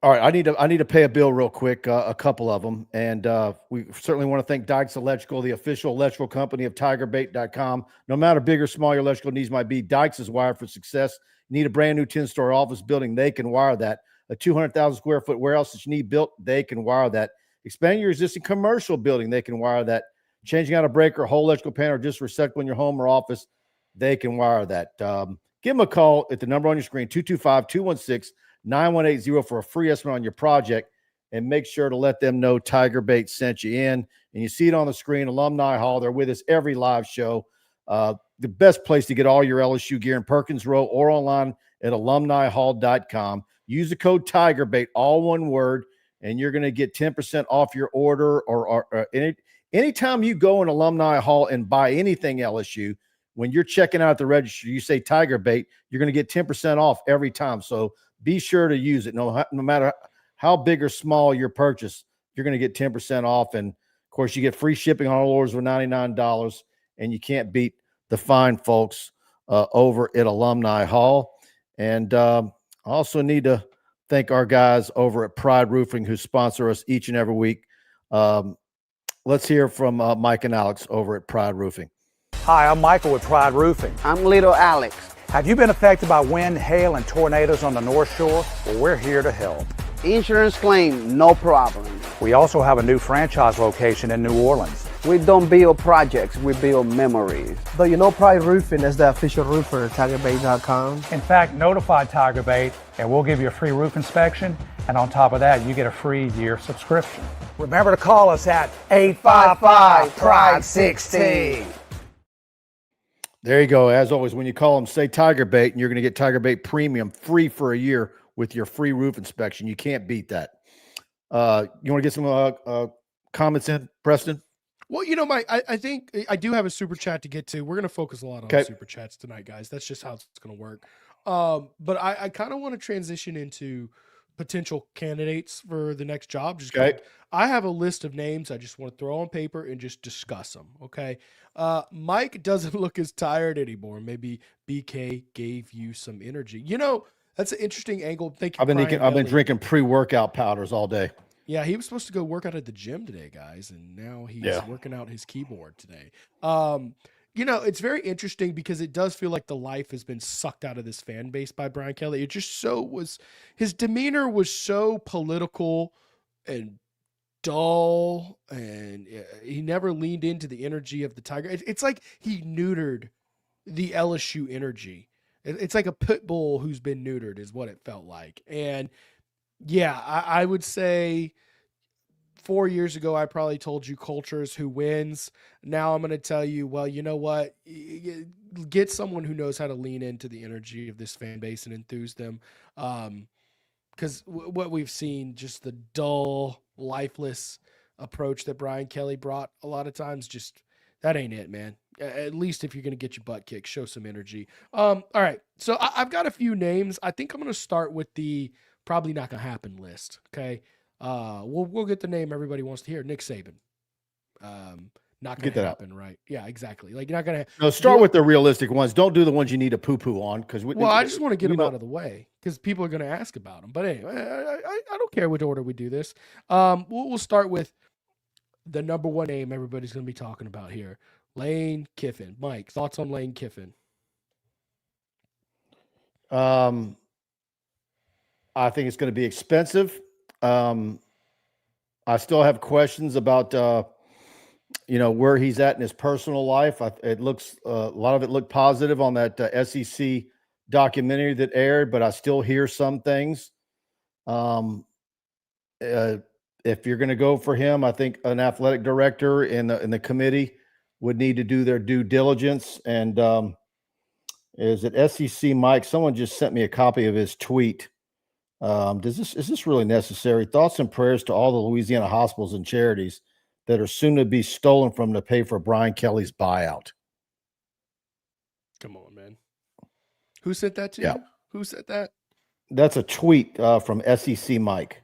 right. I need to pay a bill real quick. A couple of them, and we certainly want to thank Dykes Electrical, the official electrical company of TigerBait.com. No matter big or small your electrical needs might be, Dykes is wired for success. Need a brand new 10-story office building, they can wire that. A 200,000 square foot warehouse that you need built, they can wire that. Expanding your existing commercial building, they can wire that. Changing out a breaker, whole electrical panel, or just recycling your home or office, they can wire that. Give them a call at the number on your screen, 225-216-9180 for a free estimate on your project, and make sure to let them know Tiger Bait sent you in. And you see it on the screen, Alumni Hall. They're with us every live show. The best place to get all your LSU gear in Perkins Row or online at alumnihall.com. Use the code TigerBait, all one word, and you're going to get 10% off your order. Or anytime you go in Alumni Hall and buy anything LSU, when you're checking out at the register, you say TigerBait, you're going to get 10% off every time. So be sure to use it. No matter how big or small your purchase, you're going to get 10% off. And, of course, you get free shipping on all orders for $99, and you can't beat the fine folks over at Alumni Hall. And I also need to thank our guys over at Pride Roofing who sponsor us each and every week. Let's hear from Mike and Alex over at Pride Roofing. Hi, I'm Michael with Pride Roofing. I'm Little Alex. Have you been affected by wind, hail, and tornadoes on the North Shore? Well, we're here to help. Insurance claim, no problem. We also have a new franchise location in New Orleans. We don't build projects, we build memories. Though you know Pride Roofing is the official roofer of TigerBait.com. In fact, notify TigerBait and we'll give you a free roof inspection. And on top of that, you get a free year subscription. Remember to call us at 855-PRIDE-16. There you go. As always, when you call them, say TigerBait, and you're going to get TigerBait Premium free for a year with your free roof inspection. You can't beat that. You want to get some comments in, Preston? Well, Mike, I think I do have a super chat to get to. We're going to focus a lot on Okay. super chats tonight, guys. That's just how it's going to work. But I kind of want to transition into potential candidates for the next job. Just 'cause Okay. I have a list of names I just want to throw on paper and just discuss them. Okay. Mike doesn't look as tired anymore. Maybe BK gave you some energy. That's an interesting angle. Thank you. I've been drinking pre-workout powders all day. Yeah, he was supposed to go work out at the gym today, guys, and now he's working out his keyboard today. It's very interesting because it does feel like the life has been sucked out of this fan base by Brian Kelly. It just his demeanor was so political and dull, and he never leaned into the energy of the Tiger. It's like he neutered the LSU energy. It's like a pit bull who's been neutered is what it felt like. And yeah, I would say 4 years ago, I probably told you culture is who wins. Now I'm going to tell you, well, you know what? Get someone who knows how to lean into the energy of this fan base and enthuse them. Because what we've seen, just the dull, lifeless approach that Brian Kelly brought a lot of times, just that ain't it, man. At least if you're going to get your butt kicked, show some energy. All right. So I've got a few names. I think I'm going to start with the probably not going to happen list. Okay. We'll get the name everybody wants to hear. Nick Saban. Not going to happen, right? Yeah, exactly. Like, you're not going to. No, start with the realistic ones. Don't do the ones you need to poo-poo on. I just want to get them out of the way because people are going to ask about them. But anyway, I don't care which order we do this. We'll start with the number one name everybody's going to be talking about here, Lane Kiffin. Mike, thoughts on Lane Kiffin? I think it's going to be expensive. I still have questions about, where he's at in his personal life. It looks a lot of it looked positive on that SEC documentary that aired, but I still hear some things. If you're going to go for him, I think an athletic director in the committee would need to do their due diligence. And is it SEC Mike? Someone just sent me a copy of his tweet. Is this really necessary? Thoughts and prayers to all the Louisiana hospitals and charities that are soon to be stolen from to pay for Brian Kelly's buyout. Come on, man. Who sent that to you? Who said that? That's a tweet from SEC Mike.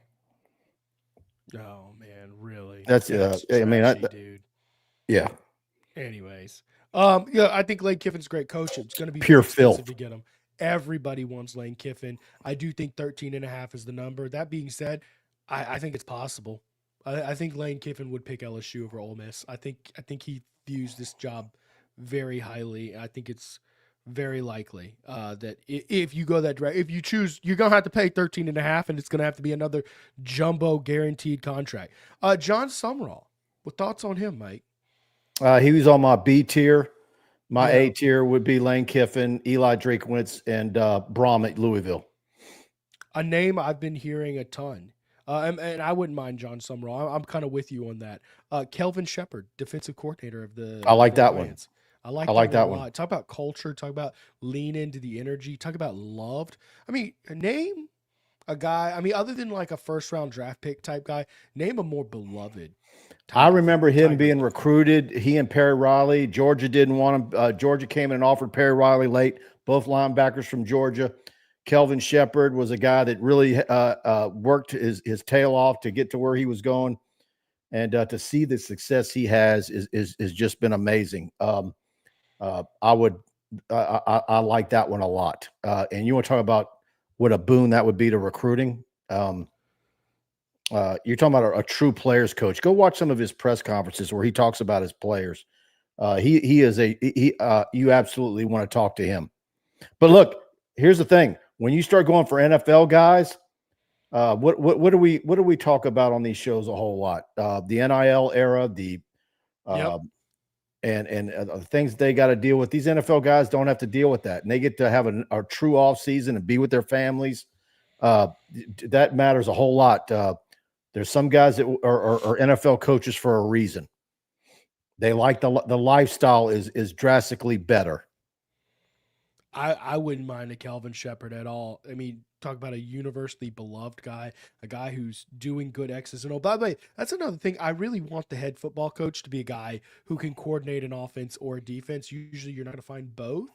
Oh man, really? That's trashy, dude. Yeah. Anyways, I think Lane Kiffin's a great coach. It's going to be pure expensive filth to get him. Everybody wants Lane Kiffin. I do think 13.5 is the number. That being said, I think it's possible. I think Lane Kiffin would pick LSU over Ole Miss. I think he views this job very highly. I think it's very likely that if you go that direction, if you choose, you're going to have to pay 13.5, and it's going to have to be another jumbo guaranteed contract. John Sumrall, what thoughts on him, Mike? He was on my B tier. My A tier would be Lane Kiffin, Eli Drakewitz, and Brom at Louisville. A name I've been hearing a ton. And I wouldn't mind John Sumrall. I'm kind of with you on that. Kelvin Shepard, defensive coordinator of the I like that Lions. one. I like that one. Talk about culture. Talk about lean into the energy. Talk about loved. I mean, name a guy. I mean, other than like a first-round draft pick type guy, name a more beloved. I remember him being recruited. He and Perry Riley. Georgia didn't want him. Georgia came in and offered Perry Riley late. Both linebackers from Georgia. Kelvin Shepard was a guy that really worked his tail off to get to where he was going, and to see the success he has is just been amazing. I like that one a lot. And you want to talk about what a boon that would be to recruiting? You're talking about a true players coach. Go watch some of his press conferences where he talks about his players. You absolutely want to talk to him. But look, here's the thing. When you start going for NFL guys, what do we talk about on these shows a whole lot? The NIL era, and the things they got to deal with. These NFL guys don't have to deal with that, and they get to have a true off season and be with their families. That matters a whole lot. There's some guys that are NFL coaches for a reason. They like the lifestyle is drastically better. I wouldn't mind a Kelvin Shepherd at all. I mean, talk about a universally beloved guy, a guy who's doing good X's and O. By the way, that's another thing. I really want the head football coach to be a guy who can coordinate an offense or a defense. Usually you're not going to find both.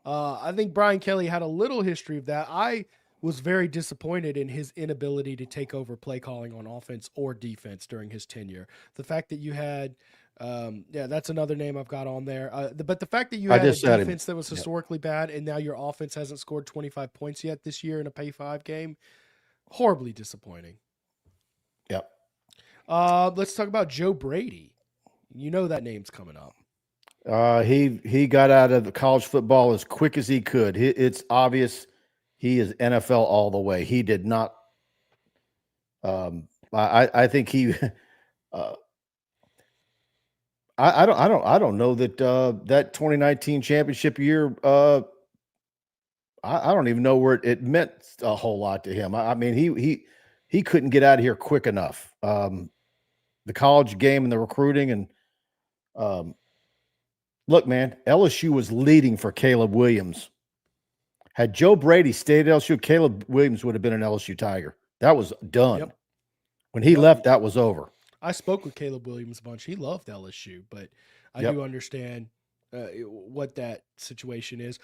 I think Brian Kelly had a little history of that. I was very disappointed in his inability to take over play calling on offense or defense during his tenure. The fact that you had that's another name I've got on there. But the fact that you had a defense that was historically bad and now your offense hasn't scored 25 points yet this year in a pay 5 game, horribly disappointing. Yep. Let's talk about Joe Brady. You know that name's coming up. He got out of the college football as quick as he could. It's obvious he is NFL all the way. He did not. I think he. I don't know that that 2019 championship year. I don't even know where it meant a whole lot to him. I mean, he couldn't get out of here quick enough. The college game and the recruiting and look, man, LSU was leading for Caleb Williams. Had Joe Brady stayed at LSU, Caleb Williams would have been an LSU Tiger. That was done. Yep. When he left, that was over. I spoke with Caleb Williams a bunch. He loved LSU, but I do understand what that situation is.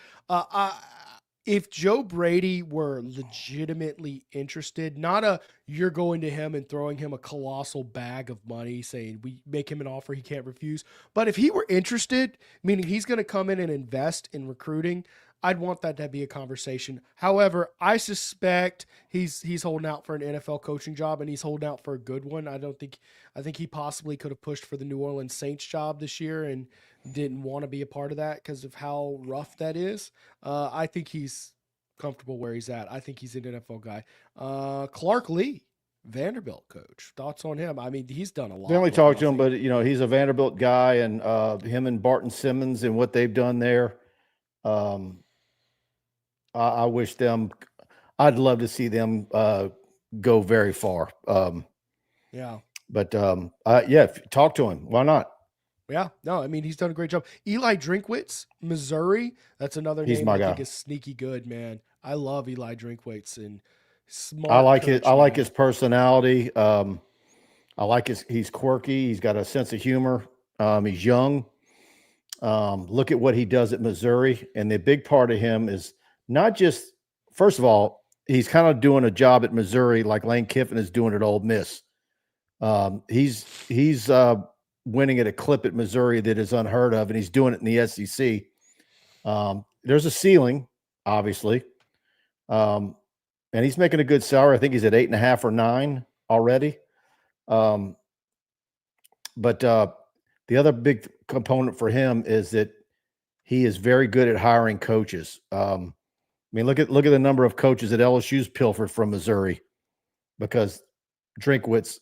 If Joe Brady were legitimately interested, not you're going to him and throwing him a colossal bag of money saying we make him an offer he can't refuse, but if he were interested, meaning he's going to come in and invest in recruiting, I'd want that to be a conversation. However, I suspect he's holding out for an NFL coaching job, and he's holding out for a good one. I think he possibly could have pushed for the New Orleans Saints job this year and didn't want to be a part of that because of how rough that is. I think he's comfortable where he's at. I think he's an NFL guy. Clark Lee, Vanderbilt coach. Thoughts on him? I mean, he's done a lot. They only talked to him, but he's a Vanderbilt guy, and him and Barton Simmons and what they've done there. I wish them. I'd love to see them go very far. Yeah. But talk to him. Why not? Yeah. No, I mean, he's done a great job. Eli Drinkwitz, Missouri. That's another name I think is sneaky good, man. I love Eli Drinkwitz and smart. I like his personality. I like he's quirky. He's got a sense of humor. He's young. Look at what he does at Missouri. And the big part of him is not just, first of all, he's kind of doing a job at Missouri like Lane Kiffin is doing at Ole Miss. He's winning at a clip at Missouri that is unheard of, and he's doing it in the SEC. There's a ceiling, obviously. And he's making a good salary. I think he's at 8.5 or 9 already. But the other big component for him is that he is very good at hiring coaches. I mean, look at the number of coaches that LSU's pilfered from Missouri because Drinkwitz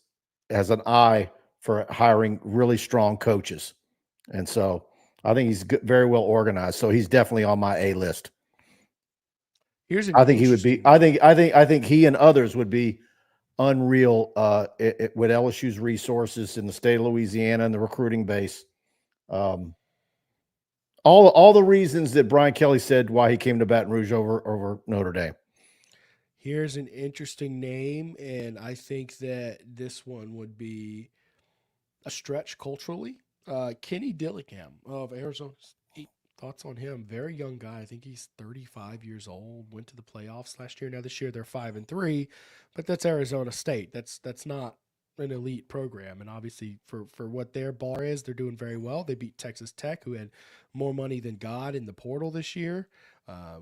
has an eye for hiring really strong coaches. And so I think he's very well organized. So he's definitely on my A list. I think he would be. I think he and others would be unreal with LSU's resources in the state of Louisiana and the recruiting base. All the reasons that Brian Kelly said why he came to Baton Rouge over Notre Dame. Here's an interesting name, and I think that this one would be a stretch culturally. Kenny Dillingham of Arizona State. Thoughts on him? Very young guy. I think he's 35 years old. Went to the playoffs last year. Now this year they're 5-3, but that's Arizona State. That's not an elite program, and obviously for what their bar is, they're doing very well. They beat Texas Tech, who had more money than God in the portal this year.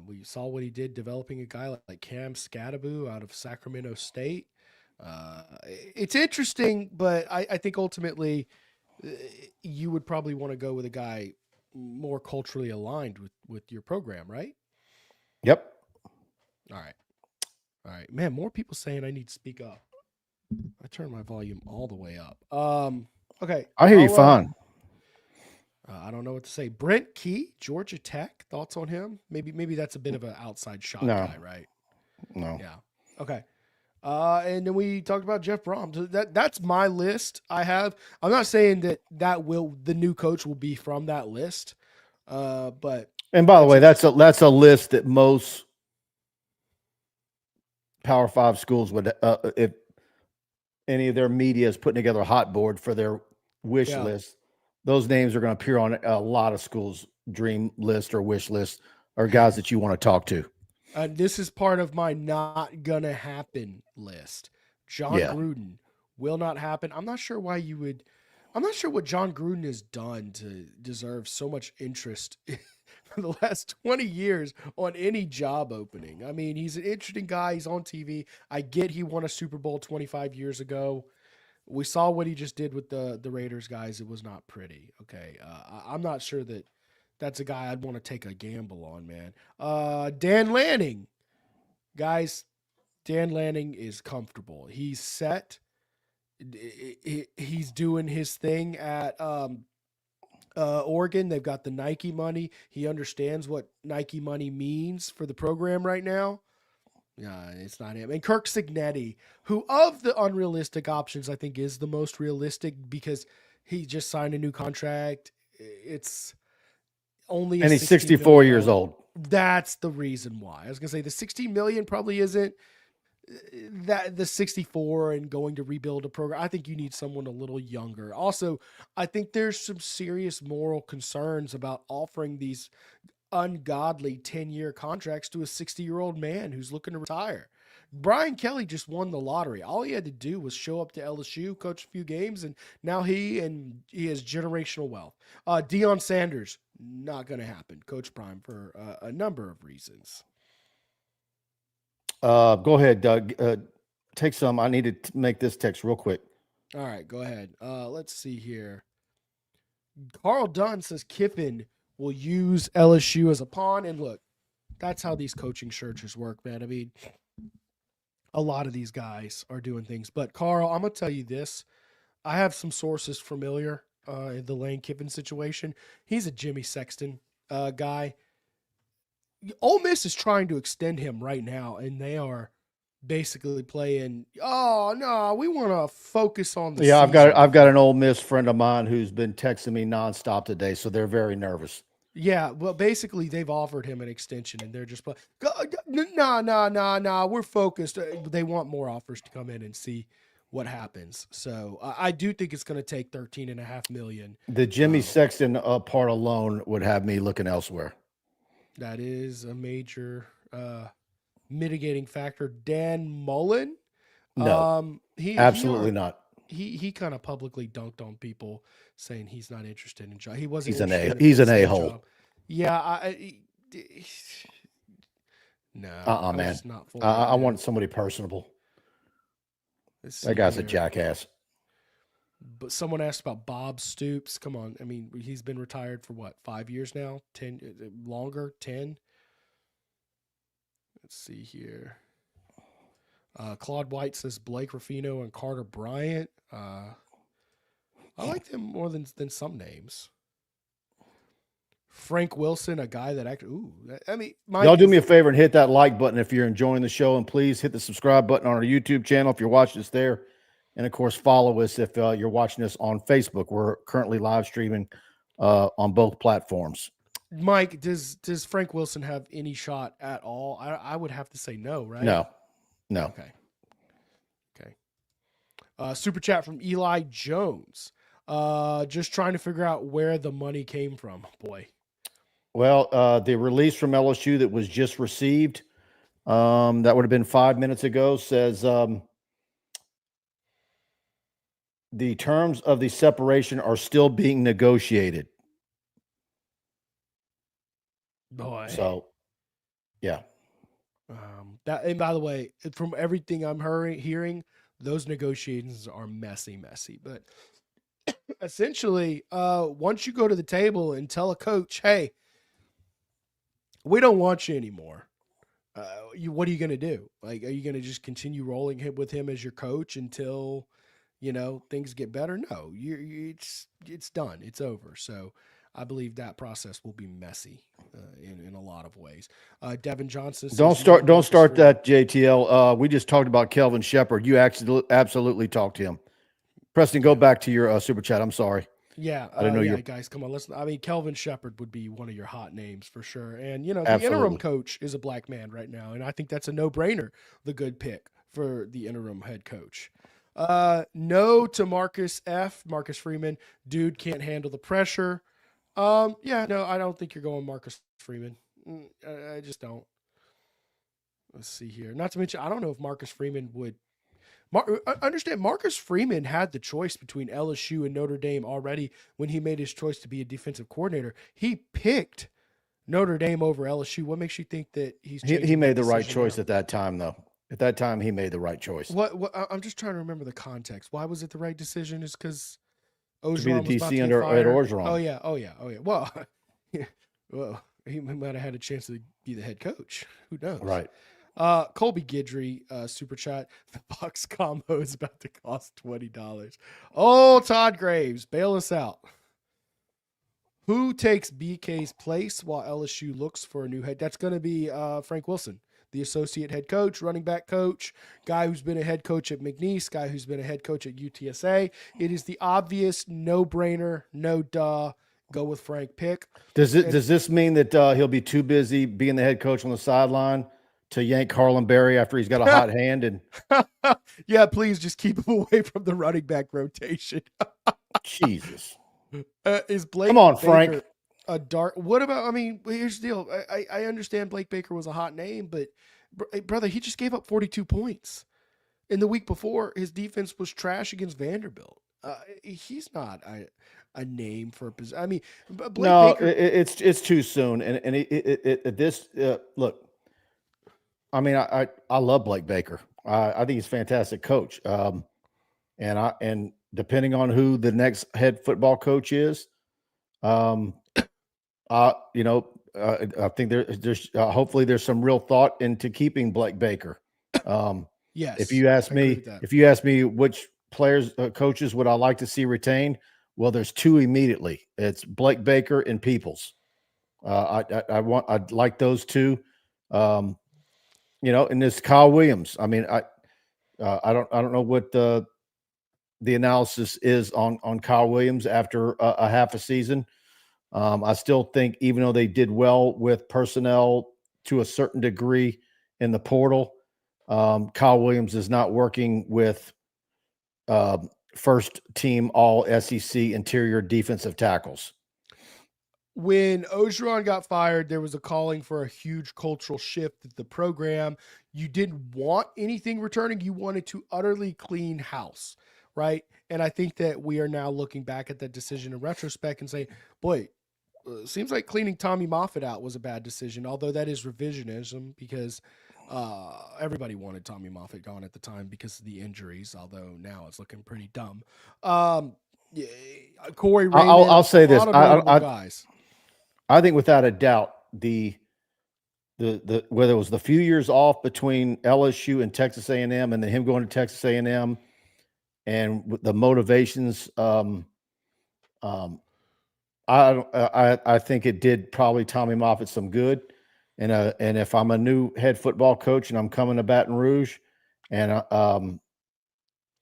We saw what he did developing a guy like Cam Scadaboo out of Sacramento State. It's interesting, but I think ultimately you would probably want to go with a guy more culturally aligned with your program, right? Yep. All right, man, more people saying I need to speak up. I turned my volume all the way up. Okay. I hear you fine. I don't know what to say. Brent Key, Georgia Tech. Thoughts on him? Maybe that's a bit of an outside shot guy, right? No. Yeah. Okay. And then we talked about Jeff Brom. That's my list. I'm not saying that the new coach will be from that list. But And by the way, that's a list that most Power 5 schools would, if any of their media is putting together a hot board for their wish list, those names are going to appear on a lot of schools' dream list or wish list, or guys that you want to talk to. This is part of my not gonna happen list. John Gruden will not happen. I'm not sure why you would. I'm not sure what John Gruden has done to deserve so much interest for the last 20 years on any job opening. I mean, he's an interesting guy. He's on TV. I get he won a Super Bowl 25 years ago. We saw what he just did with the Raiders, guys. It was not pretty. Okay. I'm not sure that that's a guy I'd want to take a gamble on, man. Dan Lanning. Guys, Dan Lanning is comfortable. He's set. He's doing his thing at Oregon. They've got the Nike money. He understands what Nike money means for the program right now. Yeah, it's not him. And Kirk Cignetti, who of the unrealistic options, I think is the most realistic because he just signed a new contract. It's only and he's 64 years old. That's the reason why. I was gonna say the 60 million probably isn't that the 64 and going to rebuild a program. I think you need someone a little younger. Also, I think there's some serious moral concerns about offering these ungodly 10-year contracts to a 60-year-old man who's looking to retire. Brian Kelly just won the lottery. All he had to do was show up to LSU, coach a few games, and now he has generational wealth. Deion Sanders, not going to happen. Coach Prime for a number of reasons. Go ahead, Doug. Take some. I need to make this text real quick. All right, go ahead. Let's see here. Carl Dunn says Kiffin will use LSU as a pawn. And look, that's how these coaching searches work, man. I mean, a lot of these guys are doing things. But, Carl, I'm going to tell you this. I have some sources familiar in the Lane Kiffin situation. He's a Jimmy Sexton guy. Ole Miss is trying to extend him right now, and they are basically playing, oh, no, we want to focus on the season. I've got an Ole Miss friend of mine who's been texting me nonstop today, so they're very nervous. Yeah, well, basically, they've offered him an extension, and they're just like, no, we're focused. They want more offers to come in and see what happens. So I do think it's going to take $13.5 million. The Jimmy Sexton part alone would have me looking elsewhere. That is a major mitigating factor. Dan Mullen? No, absolutely not. He kind of publicly dunked on people saying he's not interested in job. He wasn't. He's an a-hole. Yeah, no. Man. I want somebody personable. That guy's a jackass. But someone asked about Bob Stoops. Come on, I mean, he's been retired for what, 5 years now? 10 longer? 10? Let's see here. Claude White says Blake Ruffino and Carter Bryant. I like them more than some names. Frank Wilson, a guy that actually, y'all do me a favor and hit that like button if you're enjoying the show, and please hit the subscribe button on our YouTube channel if you're watching us there. And of course, follow us if you're watching us on Facebook. We're currently live streaming on both platforms. Mike, does Frank Wilson have any shot at all? I would have to say no, right? No. Okay. Super chat from Eli Jones. Just trying to figure out where the money came from. Boy. Well, the release from LSU that was just received, that would have been 5 minutes ago, says the terms of the separation are still being negotiated. Boy. So, yeah. And by the way, from everything I'm hearing, those negotiations are messy. But essentially, once you go to the table and tell a coach, hey, we don't want you anymore. What are you going to do? Like, are you going to just continue rolling with him as your coach until, things get better? No, it's done. It's over. So I believe that process will be messy in a lot of ways. Devin Johnson. Don't start that, JTL. We just talked about Kelvin Shepard. You actually absolutely talked to him. Preston, go back to your super chat. I'm sorry. Yeah, I didn't know you. guys, come on. Listen, I mean, Kelvin Shepherd would be one of your hot names for sure. And the Absolutely. interim coach is a black man right now, and I think that's a no-brainer. The good pick for the interim head coach. No to Marcus Freeman. Dude can't handle the pressure. Yeah, no, I don't think you're going Marcus Freeman. I just don't. Let's see here. Not to mention, I don't know if Marcus Freeman would. Understand, Marcus Freeman had the choice between LSU and Notre Dame already when he made his choice to be a defensive coordinator. He picked Notre Dame over LSU. What makes you think that He made the right decision choice now? at that time, though. At that time, he made the right choice. What I'm just trying to remember the context. Why was it the right decision? Is because To be the Orgeron was about to DC get under Ed fired? Orgeron. Oh yeah. Well, well, he might have had a chance to be the head coach. Who knows? Right. Colby Guidry, super chat. The Bucks combo is about to cost $20. Oh, Todd Graves, bail us out. Who takes BK's place while LSU looks for a new head? That's going to be Frank Wilson, the associate head coach, running back coach, guy who's been a head coach at McNeese, guy who's been a head coach at UTSA. It is the obvious no-brainer, no duh. Go with Frank pick. Does this mean that he'll be too busy being the head coach on the sideline to yank Harlan Berry after he's got a hot hand? And yeah, please just keep him away from the running back rotation. Jesus. Is Blake Come on, Baker Frank. a dark? What about? I mean, here's the deal. I understand Blake Baker was a hot name, but brother, he just gave up 42 points in the week before. His defense was trash against Vanderbilt. He's not a name for a position. I mean, Blake No, Baker, it's too soon. And this look. I mean, I love Blake Baker. I think he's a fantastic coach. And depending on who the next head football coach is, I think there's hopefully there's some real thought into keeping Blake Baker. yes. If you ask me which players, coaches would I like to see retained, well, there's two immediately. It's Blake Baker and Peoples. I'd like those two. And this Kyle Williams. I mean, I don't know what the analysis is on Kyle Williams after a half a season. I still think, even though they did well with personnel to a certain degree in the portal, Kyle Williams is not working with first team all SEC interior defensive tackles. When Orgeron got fired, there was a calling for a huge cultural shift at the program. You didn't want anything returning. You wanted to utterly clean house, right? And I think that we are now looking back at that decision in retrospect and say, boy, seems like cleaning Tommy Moffitt out was a bad decision, although that is revisionism because everybody wanted Tommy Moffitt gone at the time because of the injuries, although now it's looking pretty dumb. Corey Raymond, I'll say this. Guys. I think without a doubt, the whether it was the few years off between LSU and Texas A&M, and then him going to Texas A&M, and the motivations, I think it did probably Tommy Moffitt some good. And if I'm a new head football coach and I'm coming to Baton Rouge, and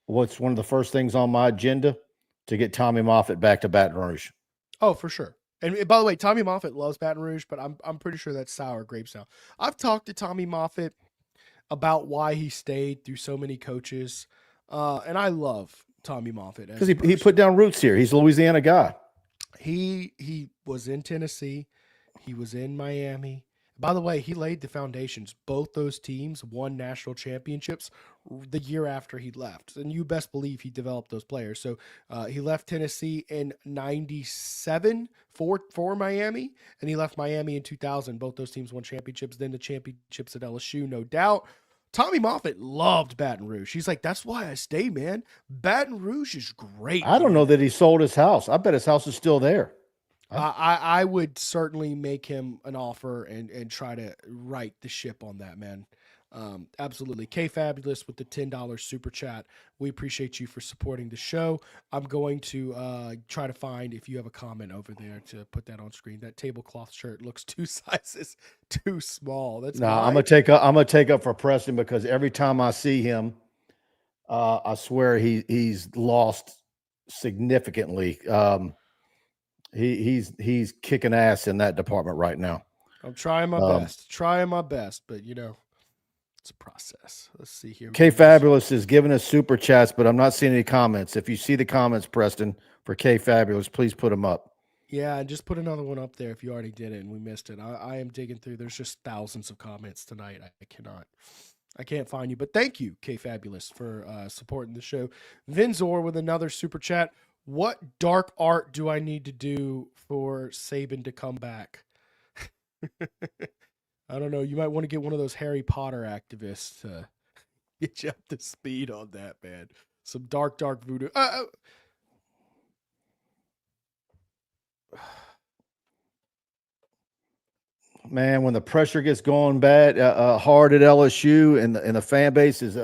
what's one of the first things on my agenda to get Tommy Moffitt back to Baton Rouge? Oh, for sure. And by the way, Tommy Moffitt loves Baton Rouge, but I'm pretty sure that's sour grapes now. I've talked to Tommy Moffitt about why he stayed through so many coaches, and I love Tommy Moffitt because he put down roots here. He's a Louisiana guy. He was in Tennessee, he was in Miami. By the way, he laid the foundations. Both those teams won national championships the year after he left. And you best believe he developed those players. So he left Tennessee in 97 for Miami, and he left Miami in 2000. Both those teams won championships, then the championships at LSU, no doubt. Tommy Moffitt loved Baton Rouge. He's like, that's why I stay, man. Baton Rouge is great. I don't know that he sold his house. I bet his house is still there. I would certainly make him an offer and try to right the ship on that, man. Absolutely. K Fabulous with the $10 super chat. We appreciate you for supporting the show. I'm going to try to find, if you have a comment over there, to put that on screen. That tablecloth shirt looks 2 sizes too small. That's I'm gonna take up for Preston, because every time I see him, I swear he's lost significantly. He's kicking ass in that department right now. I'm trying my best, but it's a process. Let's see here. K Fabulous is giving us super chats, but I'm not seeing any comments. If you see the comments, Preston, for K Fabulous, please put them up. Yeah, and just put another one up there if you already did it and we missed it. I am digging through. There's just thousands of comments tonight. I can't find you, but thank you, K Fabulous, for supporting the show. Vinzor with another super chat. What dark art do I need to do for Saban to come back? I don't know. You might want to get one of those Harry Potter activists to get you up to speed on that, man. Some dark voodoo. Man, when the pressure gets going bad, hard at LSU, and the fan base is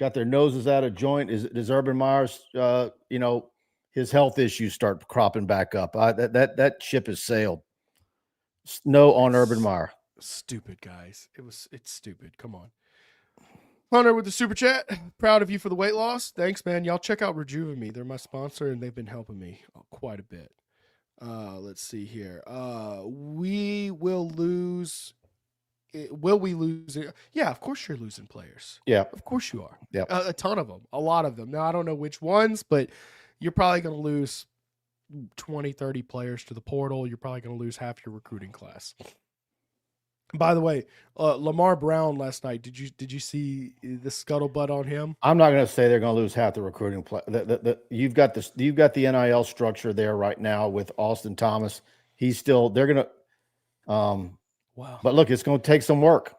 got their noses out of joint, does Urban Meyer's his health issues start cropping back up? That ship has sailed. No on Urban Meyer. Stupid, guys. It's stupid. Come on. Hunter with the super chat. Proud of you for the weight loss. Thanks, man. Y'all check out Rejuve-Me. They're my sponsor, and they've been helping me quite a bit. Let's see here. We will lose. Will we lose it? Yeah, of course you're losing players. Yeah. Of course you are. Yeah. A ton of them. A lot of them. Now, I don't know which ones, but you're probably going to lose 20, 30 players to the portal. You're probably going to lose half your recruiting class. By the way, Lamar Brown last night, did you see the scuttlebutt on him? I'm not going to say they're going to lose half the recruiting play. You've got the NIL structure there right now with Austin Thomas. They're going to wow. But look, it's going to take some work.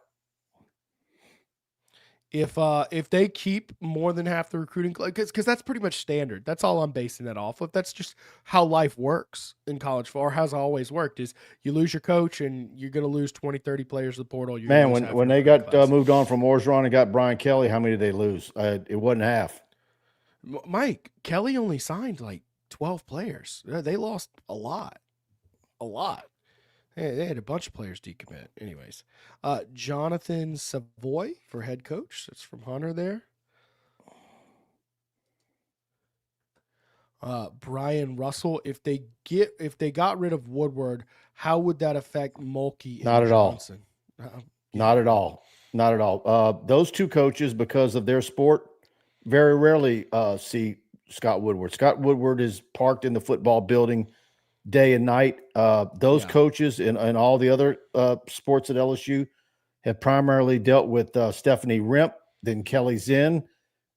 If they keep more than half the recruiting, because that's pretty much standard. That's all I'm basing that off of. That's just how life works in college football, or has always worked, is you lose your coach and you're going to lose 20, 30 players to the portal. Man, when they got moved on from Orgeron and got Brian Kelly, how many did they lose? It wasn't half. Mike, Kelly only signed like 12 players. They lost a lot. They had a bunch of players decommit. Anyways, Jonathan Savoy for head coach. That's from Hunter there. Brian Russell. If they got rid of Woodward, how would that affect Mulkey and Not at Johnson? Not at all. Not at all. Those two coaches, because of their sport, very rarely see Scott Woodward. Scott Woodward is parked in the football building day and night. Those coaches in all the other sports at LSU have primarily dealt with Stephanie Rimp, then Kelly Zinn,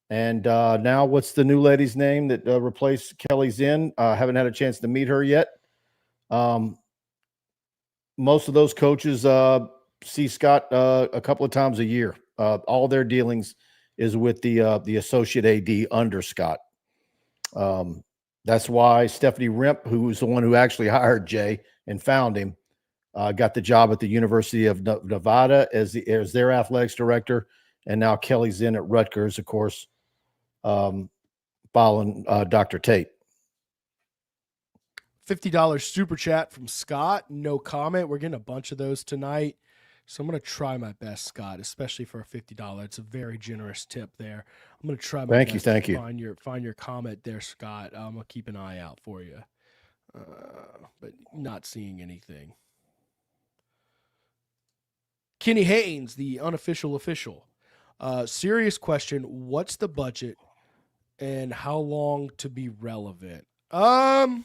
and now what's the new lady's name that replaced Kelly Zinn? Haven't had a chance to meet her yet. Most of those coaches see Scott a couple of times a year. All their dealings is with the associate AD under Scott. That's why Stephanie Rimp, who was the one who actually hired Jay and found him, got the job at the University of Nevada as their athletics director, and now Kelly's in at Rutgers, of course, following Dr. Tate. $50 super chat from Scott. No comment. We're getting a bunch of those tonight. So I'm going to try my best, Scott, especially for a $50. It's a very generous tip there. I'm going to try my best to find your comment there, Scott. I'm going to keep an eye out for you. But not seeing anything. Kenny Haynes, the unofficial official. Serious question. What's the budget and how long to be relevant? You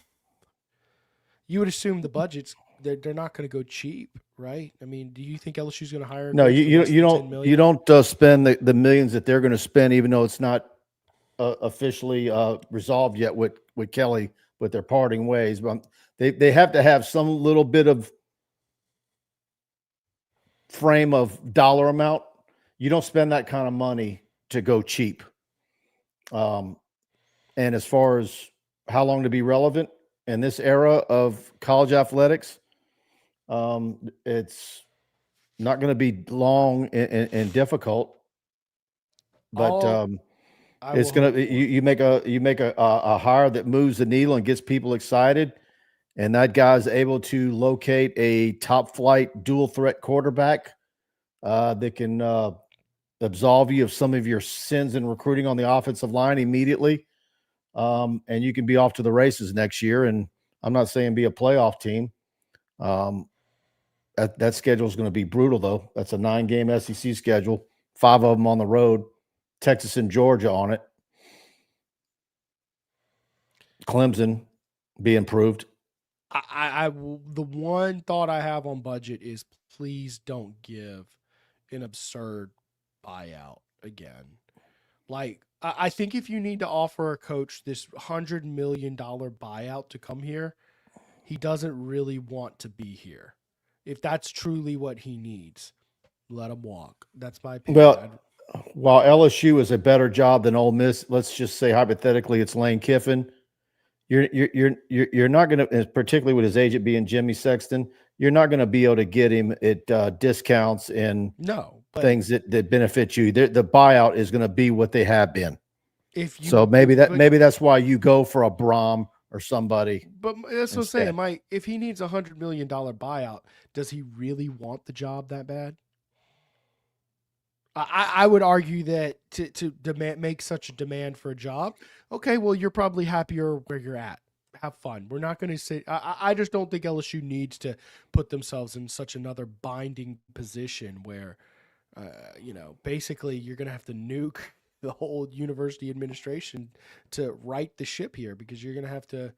would assume the budget's they're not going to go cheap, right? I mean, do you think LSU's going to hire? No, you don't spend the millions that they're going to spend, even though it's not officially resolved yet with Kelly with their parting ways. But they have to have some little bit of frame of dollar amount. You don't spend that kind of money to go cheap. And as far as how long to be relevant in this era of college athletics, it's not going to be long and difficult, but it's going to, you make a hire that moves the needle and gets people excited. And that guy's able to locate a top flight dual threat quarterback that can absolve you of some of your sins in recruiting on the offensive line immediately. And you can be off to the races next year. And I'm not saying be a playoff team. That schedule is going to be brutal, though. That's a 9-game SEC schedule, 5 of them on the road, Texas and Georgia on it. Clemson be improved. The one thought I have on budget is please don't give an absurd buyout again. Like, I think if you need to offer a coach this $100 million buyout to come here, he doesn't really want to be here. If that's truly what he needs, let him walk. That's my opinion. Well, while LSU is a better job than Ole Miss, let's just say hypothetically it's Lane Kiffin. You're not going to, particularly with his agent being Jimmy Sexton, you're not going to be able to get him at discounts and things that benefit you. The buyout is going to be what they have been. Maybe that's why you go for a Braum or somebody. But that's what I'm saying, Mike. If he needs $100 million buyout, does he really want the job that bad? I would argue that to make such a demand for a job, okay, well, you're probably happier where you're at. Have fun. We're not going to say. I just don't think LSU needs to put themselves in such another binding position where, basically you're going to have to nuke the whole university administration to right the ship here, because you're going to have to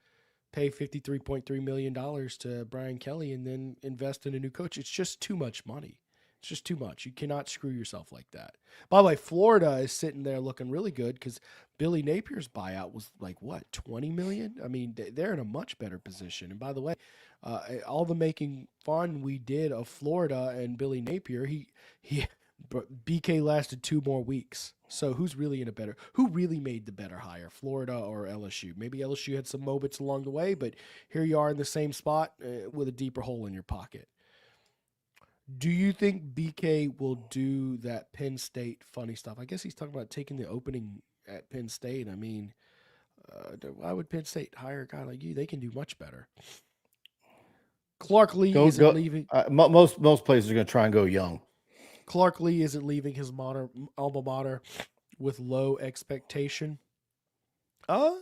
pay $53.3 million to Brian Kelly and then invest in a new coach. It's just too much money. It's just too much. You cannot screw yourself like that. By the way, Florida is sitting there looking really good because Billy Napier's buyout was like, what, $20 million? I mean, they're in a much better position. And by the way, all the making fun we did of Florida and Billy Napier, BK lasted 2 more weeks. So who really made the better hire, Florida or LSU? Maybe LSU had some moments along the way, but here you are in the same spot with a deeper hole in your pocket. Do you think BK will do that Penn State funny stuff? I guess he's talking about taking the opening at Penn State. I mean, why would Penn State hire a guy like you? They can do much better. Clark Lee isn't leaving. Most places are going to try and go young. Clark Lee isn't leaving his alma mater with low expectation. I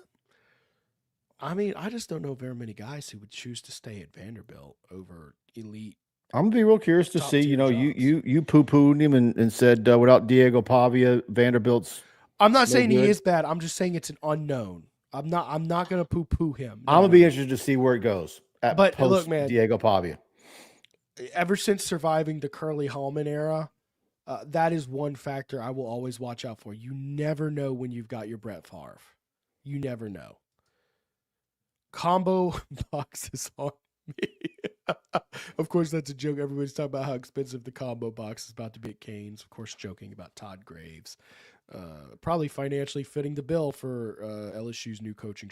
mean, I just don't know very many guys who would choose to stay at Vanderbilt over elite. I'm gonna be real curious to see. You poo-pooed him and said without Diego Pavia, Vanderbilt's. I'm not saying he is bad. I'm just saying it's an unknown. I'm not gonna poo-poo him. I'm gonna be interested to see where it goes. But look, man, Diego Pavia. Ever since surviving the Curly Hallman era, that is one factor I will always watch out for. You never know when you've got your Brett Favre. You never know. Combo boxes on me. Of course, that's a joke. Everybody's talking about how expensive the combo box is about to be at Canes. Of course, joking about Todd Graves. Probably financially fitting the bill for LSU's new coaching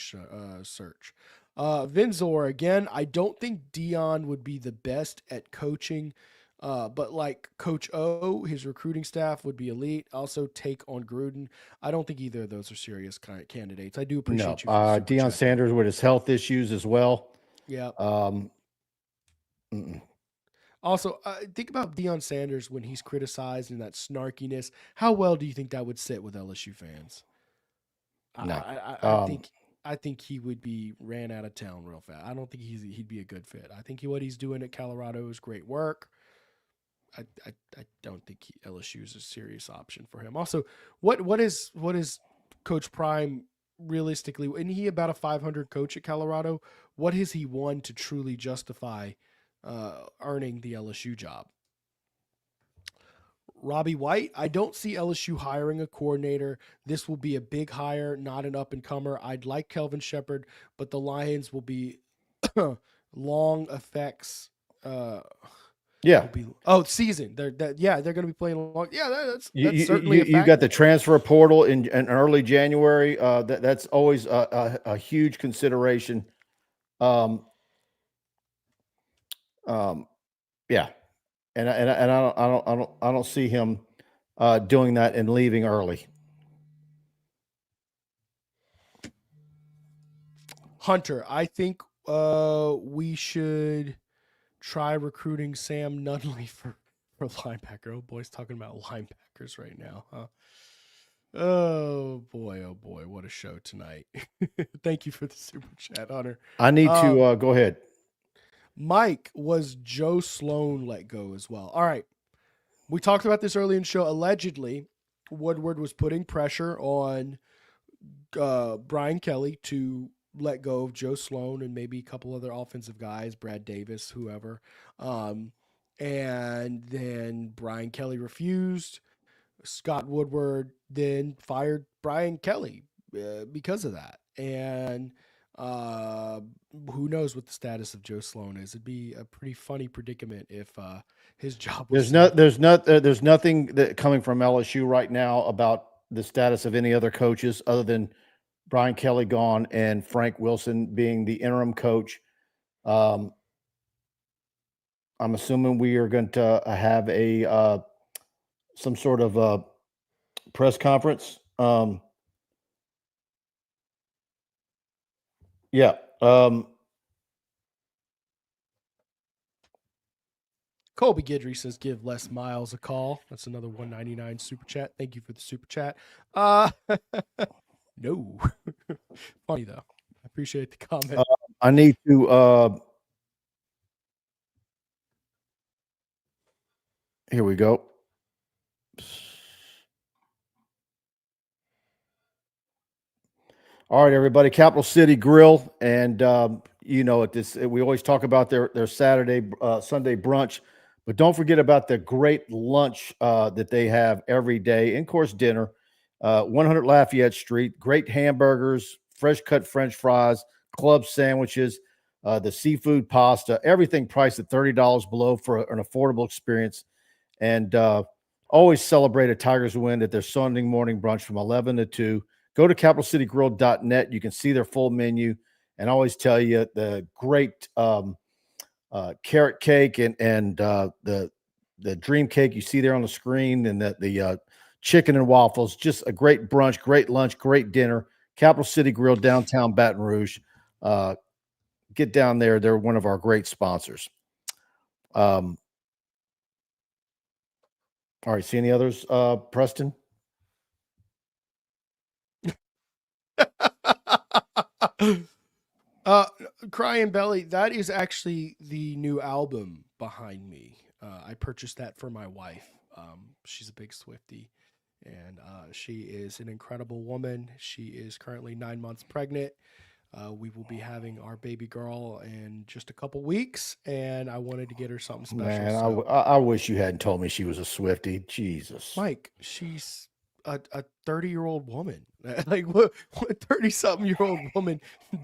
search. Vinzor, again, I don't think Dion would be the best at coaching, but like Coach O, his recruiting staff would be elite. Also, take on Gruden. I don't think either of those are serious candidates. I do appreciate you. Deion Sanders with his health issues as well. Yeah. Also, think about Deion Sanders when he's criticized and that snarkiness. How well do you think that would sit with LSU fans? No. I think he would be ran out of town real fast. I don't think he'd be a good fit. I think what he's doing at Colorado is great work. I don't think LSU is a serious option for him. Also, what is Coach Prime realistically? Isn't he about a 500 coach at Colorado? What has he won to truly justify earning the LSU job? Robbie White, I don't see LSU hiring a coordinator. This will be a big hire, not an up-and-comer. I'd like Kelvin Shepherd, but the Lions will be long effects. Season. They're going to be playing long. Yeah, that's certainly a factor. You got the transfer portal in early January. That's always a huge consideration. And I don't see him doing that and leaving early. Hunter, I think we should try recruiting Sam Nunley for linebacker. Oh, boy's talking about linebackers right now, huh? Oh boy, what a show tonight. Thank you for the super chat, Hunter. I need to go ahead. Mike, was Joe Sloan let go as well? All right. We talked about this early in the show. Allegedly, Woodward was putting pressure on Brian Kelly to let go of Joe Sloan and maybe a couple other offensive guys, Brad Davis, whoever. And then Brian Kelly refused. Scott Woodward then fired Brian Kelly because of that. And who knows what the status of Joe Sloan is? It'd be a pretty funny predicament if his job was There's nothing that coming from LSU right now about the status of any other coaches other than Brian Kelly gone and Frank Wilson being the interim coach. I'm assuming we are going to have a some sort of press conference. Yeah. Colby Guidry says, give Les Miles a call. That's another $1.99 super chat. Thank you for the super chat. No. Funny, though. I appreciate the comment. I need to here we go. All right, everybody. Capital City Grill, and we always talk about their Saturday, Sunday brunch, but don't forget about the great lunch that they have every day, and of course dinner. 100 Lafayette Street, great hamburgers, fresh cut French fries, club sandwiches, the seafood pasta, everything priced at $30 below for an affordable experience, and always celebrate a Tigers win at their Sunday morning brunch from 11 to 2. Go to capitalcitygrill.net. You can see their full menu, and I always tell you the great carrot cake and the dream cake you see there on the screen, and the chicken and waffles. Just a great brunch, great lunch, great dinner. Capital City Grill, downtown Baton Rouge. Get down there. They're one of our great sponsors. All right. See any others, Preston? Crying Belly, that is actually the new album behind me. I purchased that for my wife. She's a big Swiftie, and she is an incredible woman. She is currently 9 months pregnant. We will be having our baby girl in just a couple weeks, and I wanted to get her something special. Man, I wish you hadn't told me she was a Swiftie. Jesus. Mike, she's a 30-year-old woman. Like, what 30-something-year-old woman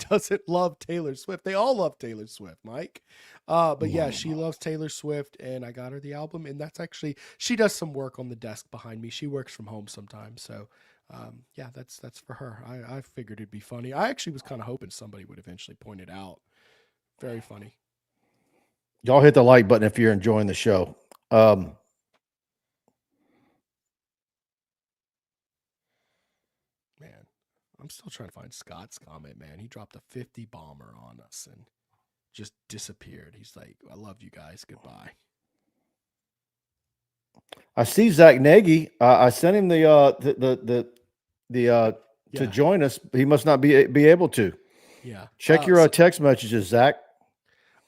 doesn't love Taylor Swift? They all love Taylor Swift, Mike. But yeah, she loves Taylor Swift, and I got her the album, and that's actually, she does some work on the desk behind me. She works from home sometimes, so yeah, that's for her. I figured it'd be funny. I actually was kind of hoping somebody would eventually point it out. Very funny. Y'all hit the like button if you're enjoying the show. Man, I'm still trying to find Scott's comment, man. He dropped a 50 bomber on us and just disappeared. He's like, I love you guys. Goodbye. I see Zach Nagy. I sent him to join us. He must not be able to. Yeah. Check your text messages, Zach.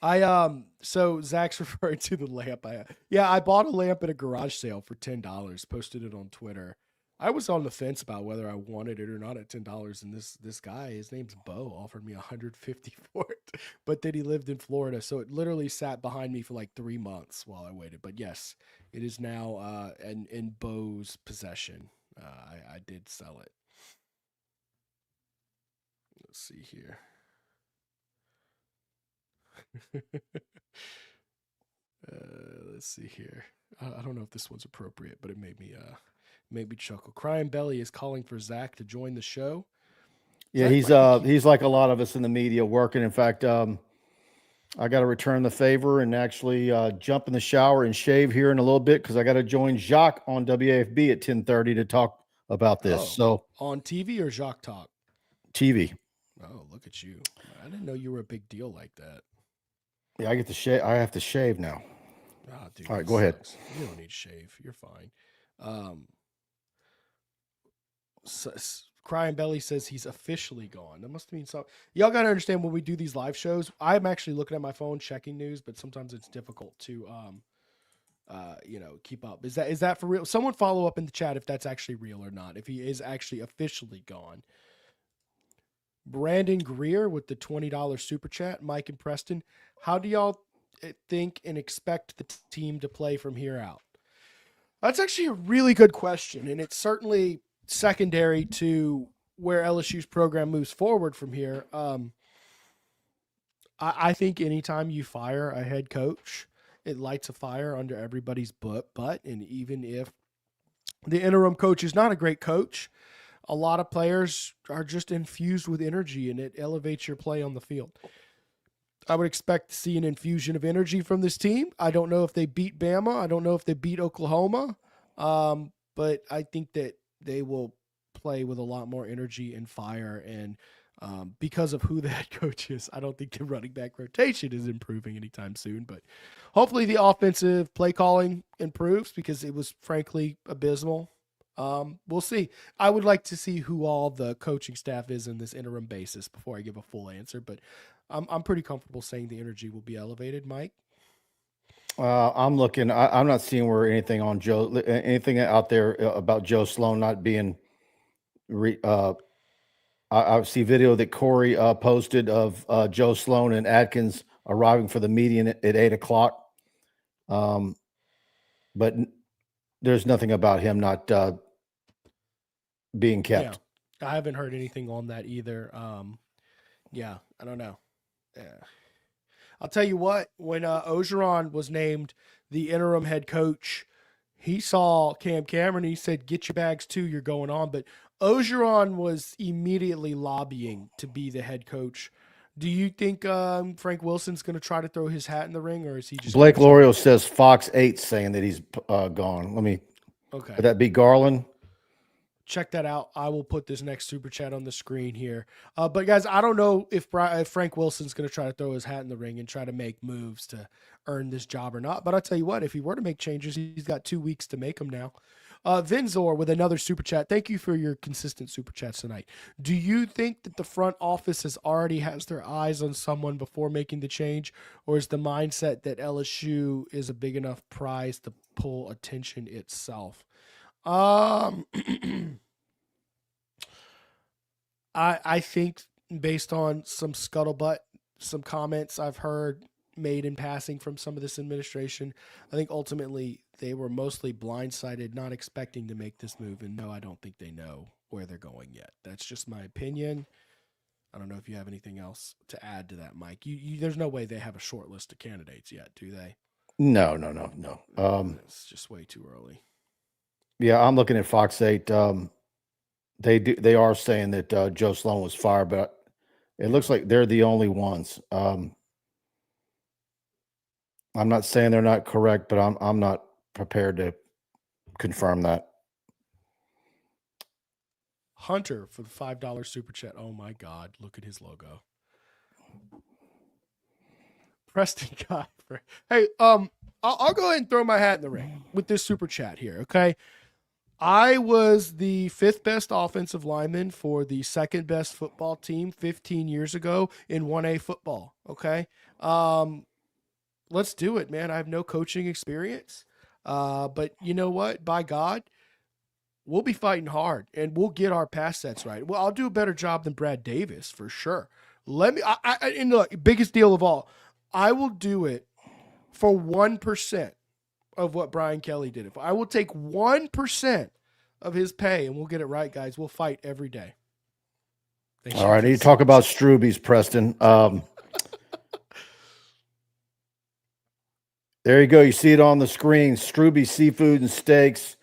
So Zach's referring to the lamp. I bought a lamp at a garage sale for $10, posted it on Twitter. I was on the fence about whether I wanted it or not at $10, and this guy, his name's Bo, offered me $150 for it. But then he lived in Florida, so it literally sat behind me for like 3 months while I waited. But yes, it is now in Bo's possession. I did sell it. Let's see here. Let's see here. I don't know if this one's appropriate, but it made me chuckle. Crying Belly is calling for Zach to join the show. Yeah, he's like a lot of us in the media working. In fact, I got to return the favor and actually jump in the shower and shave here in a little bit because I got to join Jacques on WAFB at 10:30 to talk about this. So on TV or Jacques Talk? TV. Oh, look at you! I didn't know you were a big deal like that. Yeah, I get to shave. I have to shave now. Oh, dude, all right, go ahead. You don't need to shave. You're fine. Crying Belly says he's officially gone. That must mean something. Y'all got to understand when we do these live shows, I'm actually looking at my phone checking news, but sometimes it's difficult to keep up. Is that for real? Someone follow up in the chat if that's actually real or not, if he is actually officially gone. Brandon Greer with the $20 super chat. Mike and Preston, how do y'all think and expect the team to play from here out? That's actually a really good question, and it's certainly secondary to where LSU's program moves forward from here. I think anytime you fire a head coach, it lights a fire under everybody's butt. And even if the interim coach is not a great coach, a lot of players are just infused with energy, and it elevates your play on the field. I would expect to see an infusion of energy from this team. I don't know if they beat Bama. I don't know if they beat Oklahoma. But I think that they will play with a lot more energy and fire. And because of who the head coach is, I don't think the running back rotation is improving anytime soon. But hopefully the offensive play calling improves, because it was frankly abysmal. We'll see. I would like to see who all the coaching staff is in this interim basis before I give a full answer, but I'm pretty comfortable saying the energy will be elevated. Mike? I'm looking. I'm not seeing where anything out there about Joe Sloan not being. I see video that Corey posted of Joe Sloan and Atkins arriving for the meeting at 8:00. But there's nothing about him not being kept. Yeah, I haven't heard anything on that either. Yeah, I don't know. Yeah. I'll tell you what, when Ogeron was named the interim head coach, he saw Cam Cameron. He said, "Get your bags too. You're going on." But Ogeron was immediately lobbying to be the head coach. Do you think Frank Wilson's going to try to throw his hat in the ring, or is he just? Blake Lorio says Fox 8 saying that he's gone. Would that be Garland? Check that out. I will put this next super chat on the screen here. But guys, I don't know if Frank Wilson's going to try to throw his hat in the ring and try to make moves to earn this job or not. But I'll tell you what, if he were to make changes, he's got 2 weeks to make them now. Vinzor with another super chat. Thank you for your consistent super chats tonight. Do you think that the front office already has their eyes on someone before making the change, or is the mindset that LSU is a big enough prize to pull attention itself? I think based on some scuttlebutt, some comments I've heard made in passing from some of this administration, I think ultimately they were mostly blindsided, not expecting to make this move. And no, I don't think they know where they're going yet. That's just my opinion. I don't know if you have anything else to add to that, Mike. There's no way they have a short list of candidates yet, do they? No. It's just way too early. Yeah, I'm looking at Fox 8. They are saying that Joe Sloan was fired, but it looks like they're the only ones. I'm not saying they're not correct, but I'm not prepared to confirm that. Hunter for the $5 super chat. Oh my God, look at his logo. Preston Guy. Hey, I'll go ahead and throw my hat in the ring with this super chat here, okay? I was the 5th best offensive lineman for the 2nd best football team 15 years ago in 1A football, okay? Let's do it, man. I have no coaching experience, but you know what? By God, we'll be fighting hard, and we'll get our pass sets right. Well, I'll do a better job than Brad Davis for sure. And look, biggest deal of all, I will do it for 1% of what Brian Kelly did. If I will take 1% of his pay, and we'll get it right, guys. We'll fight every day. All right, I need to talk about Struby's, Preston. There you go. You see it on the screen. Struby Seafood and Steaks.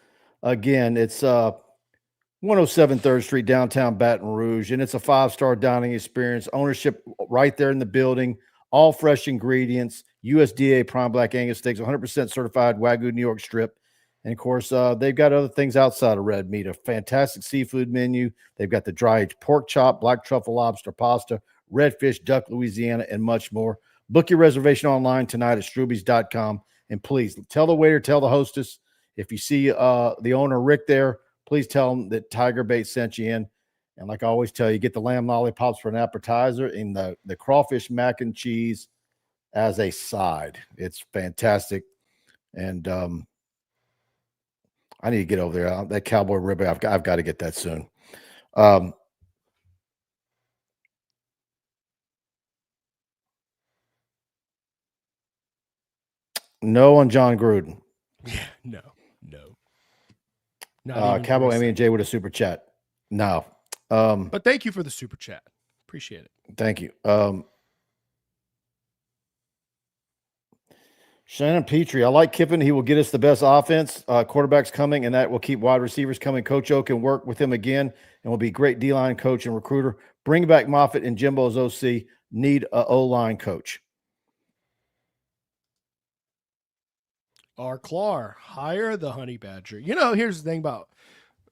Again, it's 107 3rd Street, downtown Baton Rouge, and it's a 5-star dining experience. Ownership right there in the building. All fresh ingredients. USDA prime black Angus steaks, 100% certified Wagyu New York strip. And, of course, they've got other things outside of red meat, a fantastic seafood menu. They've got the dry-aged pork chop, black truffle lobster pasta, redfish, duck Louisiana, and much more. Book your reservation online tonight at strubys.com. And please tell the waiter, tell the hostess, if you see the owner, Rick, there, please tell them that TigerBait sent you in. And like I always tell you, get the lamb lollipops for an appetizer and the crawfish mac and cheese as a side. It's fantastic. And I need to get over there. That cowboy rib, I've got to get that soon. No on John Gruden. Yeah, no. Cowboy Emmy and Jay with a super chat. No. But thank you for the super chat. Appreciate it. Thank you. Shannon Petrie, I like Kiffin. He will get us the best offense. Quarterbacks coming, and that will keep wide receivers coming. Coach O can work with him again and will be great D-line coach and recruiter. Bring back Moffitt and Jimbo's OC. Need a O-line coach. R. Clar, hire the Honey Badger. Here's the thing about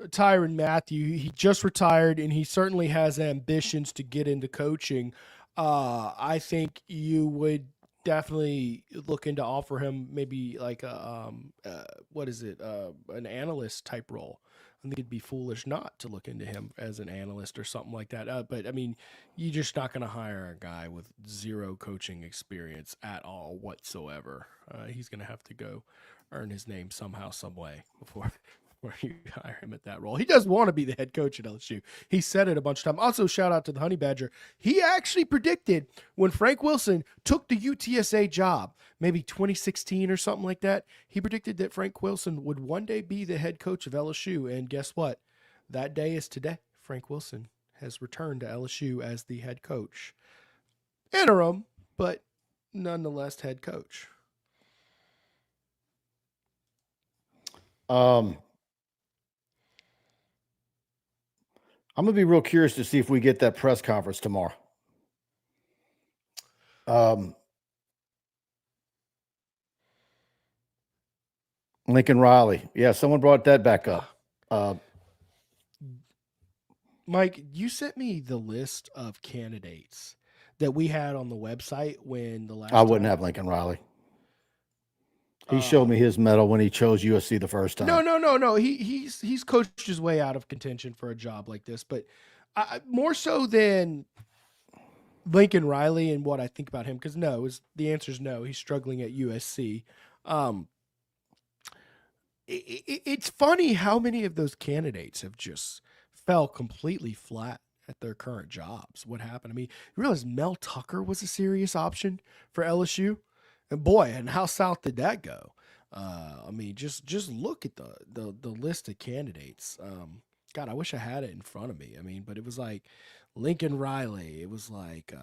Tyrann Mathieu. He just retired, and he certainly has ambitions to get into coaching. I think you would definitely looking to offer him maybe like an analyst type role. I think it'd be foolish not to look into him as an analyst or something like that. But I mean, you're just not going to hire a guy with zero coaching experience at all whatsoever. He's going to have to go earn his name somehow, some way before you hire him at that role. He does want to be the head coach at LSU. He said it a bunch of times. Also, shout out to the Honey Badger. He actually predicted when Frank Wilson took the UTSA job, maybe 2016 or something like that, he predicted that Frank Wilson would one day be the head coach of LSU. And guess what? That day is today. Frank Wilson has returned to LSU as the head coach. Interim, but nonetheless head coach. I'm going to be real curious to see if we get that press conference tomorrow. Lincoln Riley. Yeah, someone brought that back up. Mike, you sent me the list of candidates that we had on the website when the last I wouldn't have Lincoln Riley. He showed me his medal when he chose USC the first time. No. He's coached his way out of contention for a job like this, but more so than Lincoln Riley and what I think about him, because the answer is no. He's struggling at USC. It's funny how many of those candidates have just fell completely flat at their current jobs. What happened? I mean, you realize Mel Tucker was a serious option for LSU? And boy, and how south did that go? I mean, just look at the list of candidates. God, I wish I had it in front of me. I mean, but it was like Lincoln Riley. It was like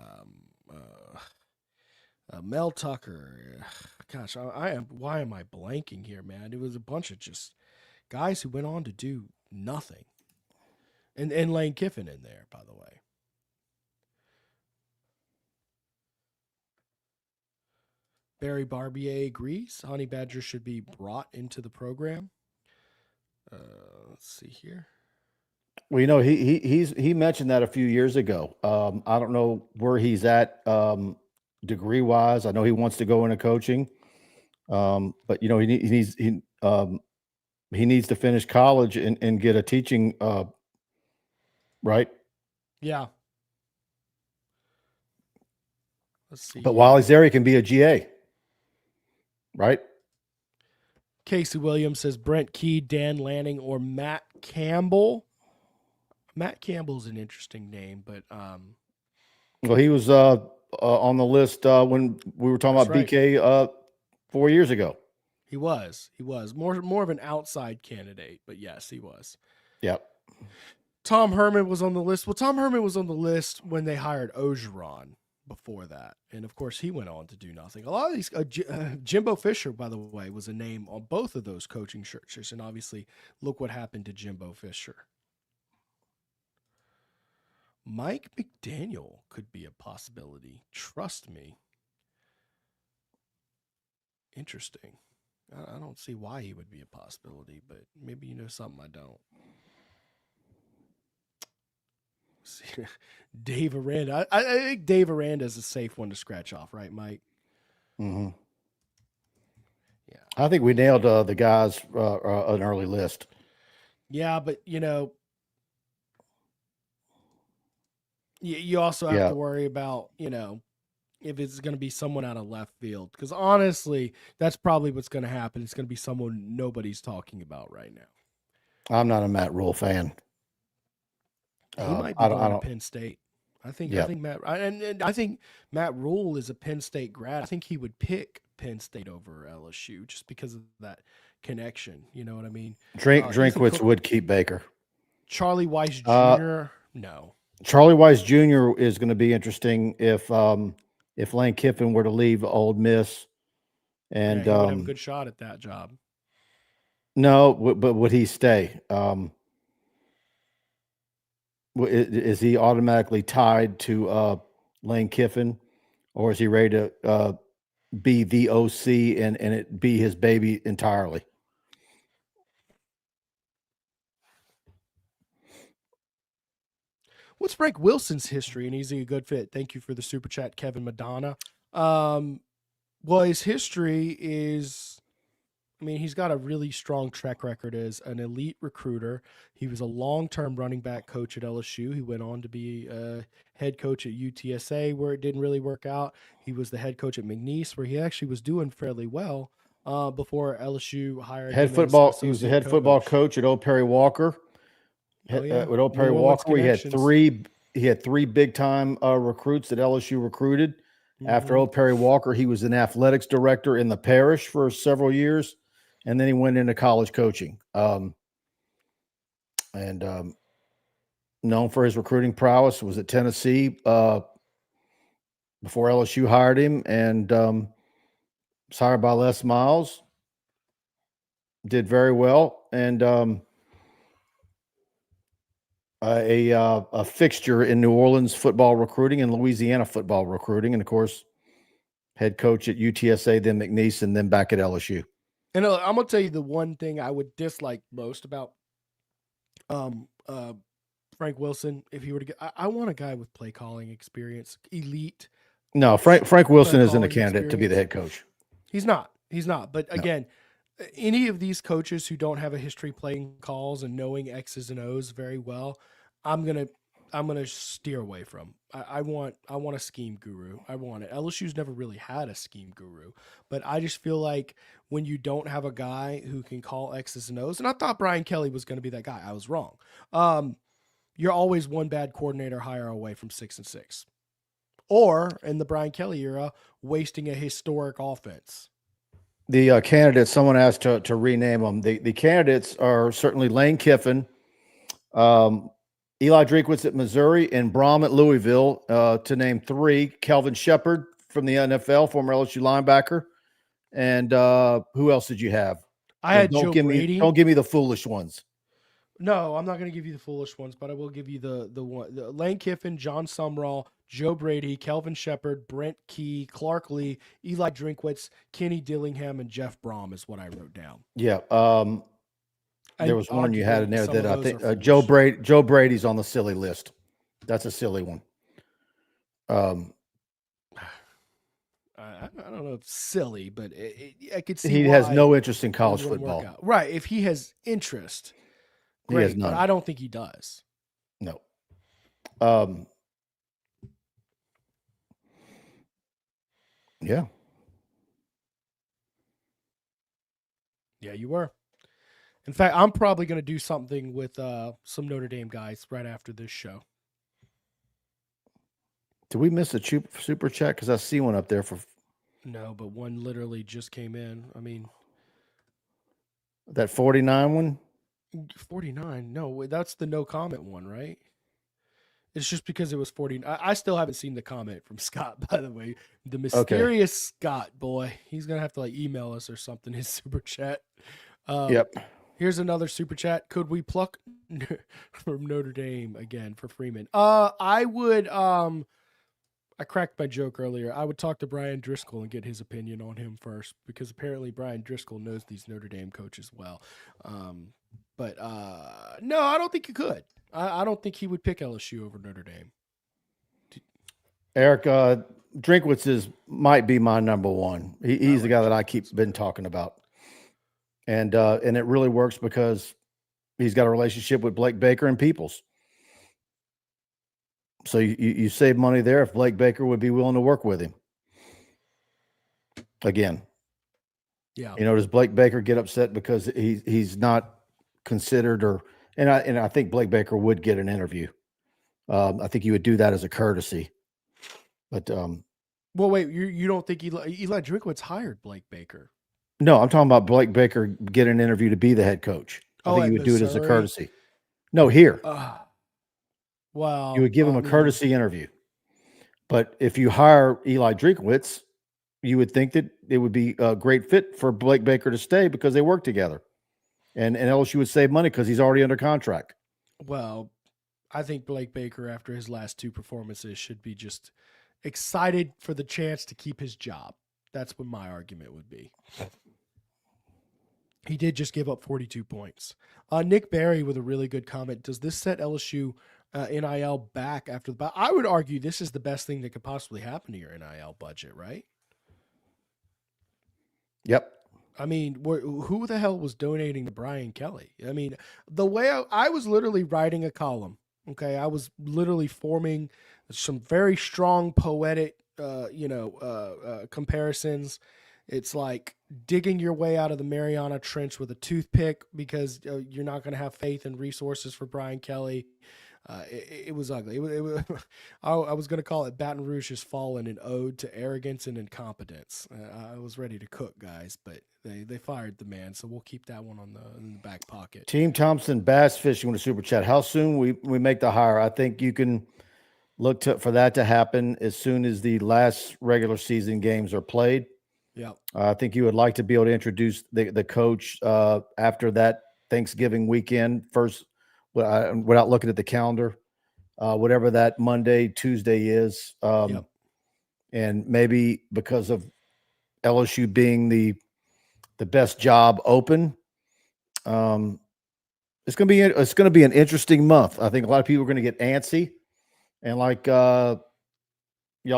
Mel Tucker. Gosh, why am I blanking here, man? It was a bunch of just guys who went on to do nothing. And Lane Kiffin in there, by the way. Barry Barbier agrees. Honey Badger should be brought into the program. Let's see here. Well, he mentioned that a few years ago. I don't know where he's at degree wise. I know he wants to go into coaching, but he needs to finish college and get a teaching. Right. Yeah. Let's see. But while he's there, he can be a GA. Right. Casey Williams says Brent Key, Dan Lanning, or Matt Campbell. Matt Campbell's an interesting name, but well, he was on the list when we were talking about right. BK 4 years ago. He was more of an outside candidate, but yes, he was. Yep. Tom Herman was on the list. Well, Tom Herman was on the list when they hired Ogeron before that. And of course he went on to do nothing. A lot of these, Jimbo Fisher, by the way, was a name on both of those coaching searches. And obviously look what happened to Jimbo Fisher. Mike McDaniel could be a possibility. Trust me. Interesting. I don't see why he would be a possibility, but maybe you know something I don't. See, Dave Aranda. I think Dave Aranda is a safe one to scratch off, right, Mike? Mm-hmm. Yeah. I think we nailed the guys an early list. Yeah, but you also have to worry about, if it's going to be someone out of left field. Because honestly, that's probably what's going to happen. It's going to be someone nobody's talking about right now. I'm not a Matt Rule fan. He might be going to Penn State. I think Matt Rule is a Penn State grad. I think he would pick Penn State over LSU just because of that connection. You know what I mean? Drinkwitz would keep Baker. Charlie Weiss Jr. No. Charlie Weiss Jr. is going to be interesting if Lane Kiffin were to leave Ole Miss, and he would have a good shot at that job. No, but would he stay? Is he automatically tied to Lane Kiffin, or is he ready to be the OC and it be his baby entirely? What's Frank Wilson's history? And he's a good fit. Thank you for the super chat, Kevin Madonna. Well, his history is, he's got a really strong track record as an elite recruiter. He was a long-term running back coach at LSU. He went on to be a head coach at UTSA, where it didn't really work out. He was the head coach at McNeese, where he actually was doing fairly well before LSU hired him. He was the head football coach at Old Perry Walker. With Old Perry Walker, he had three big-time recruits that LSU recruited. Mm-hmm. After Old Perry Walker, he was an athletics director in the parish for several years. And then he went into college coaching, and known for his recruiting prowess. Was at Tennessee before LSU hired him, and was hired by Les Miles. Did very well, and a fixture in New Orleans football recruiting and Louisiana football recruiting, and of course, head coach at UTSA, then McNeese, and then back at LSU. And I'm going to tell you the one thing I would dislike most about Frank Wilson, if he were to get, I want a guy with play calling experience, elite. No, Frank Wilson isn't a candidate to be the head coach. He's not. But again, any of these coaches who don't have a history playing calls and knowing X's and O's very well, I'm gonna steer away from. I want a scheme guru. I want it. LSU's never really had a scheme guru, but I just feel like when you don't have a guy who can call X's and O's, and I thought Brian Kelly was going to be that guy. I was wrong. You're always one bad coordinator hire away from 6-6, or in the Brian Kelly era, wasting a historic offense. The candidates, someone asked to rename them. The candidates are certainly Lane Kiffin, Eli Drinkwitz at Missouri, and Brom at Louisville, to name three. Kelvin Shepard from the NFL, former LSU linebacker. And who else did you have? I had Joe Brady. Don't give me the foolish ones. No, I'm not going to give you the foolish ones, but I will give you the one. Lane Kiffin, John Sumrall, Joe Brady, Kelvin Shepard, Brent Key, Clark Lee, Eli Drinkwitz, Kenny Dillingham, and Jeff Brom is what I wrote down. Yeah. There was one you had in there that I think Joe Brady's on the silly list. That's a silly one. I don't know if silly, but I could see he has no interest in college football. Right. If he has interest, great, he has none. But I don't think he does. No. Yeah. Yeah, you were. In fact, I'm probably going to do something with some Notre Dame guys right after this show. Did we miss a super chat? Because I see one up there for. No, but one literally just came in. I mean, that 49 one? 49? No, that's the no comment one, right? It's just because it was 40. I still haven't seen the comment from Scott, by the way. The mysterious Scott boy. He's going to have to email us or something, his super chat. Yep. Here's another super chat. Could we pluck from Notre Dame again for Freeman? I would. I cracked my joke earlier. I would talk to Brian Driscoll and get his opinion on him first, because apparently Brian Driscoll knows these Notre Dame coaches well. But no, I don't think you could. I don't think he would pick LSU over Notre Dame. Eric, Drinkwitz might be my number one. He's the guy that I been talking about. And it really works because he's got a relationship with Blake Baker and Peoples. So you save money there if Blake Baker would be willing to work with him. Again. Yeah. Does Blake Baker get upset because he's not considered and I think Blake Baker would get an interview. I think you would do that as a courtesy. But well, wait, you don't think Eli Drinkwitz hired Blake Baker? No, I'm talking about Blake Baker get an interview to be the head coach. I think you would do it as a courtesy. No, here. Well, you would give him a courtesy interview. But if you hire Eli Drinkwitz, you would think that it would be a great fit for Blake Baker to stay because they work together. And LSU would save money because he's already under contract. Well, I think Blake Baker, after his last 2 performances, should be just excited for the chance to keep his job. That's what my argument would be. He did just give up 42 points. Nick Barry with a really good comment. Does this set LSU NIL back after the? I would argue this is the best thing that could possibly happen to your NIL budget, right? Yep. I mean, who the hell was donating to Brian Kelly? I mean, the way I was literally writing a column. Okay, I was literally forming some very strong poetic, comparisons. It's like digging your way out of the Mariana Trench with a toothpick because you're not going to have faith and resources for Brian Kelly. It was ugly. I was going to call it Baton Rouge's Fallen, an ode to arrogance and incompetence. I was ready to cook, guys, but they fired the man, so we'll keep that one in the back pocket. Team Thompson Bass Fishing with a super chat. How soon we make the hire? I think you can look for that to happen as soon as the last regular season games are played. Yeah, I think you would like to be able to introduce the coach after that Thanksgiving weekend first. Without looking at the calendar, whatever that Monday, Tuesday is. And maybe because of LSU being the best job open, it's going to be an interesting month. I think a lot of people are going to get antsy. And like y'all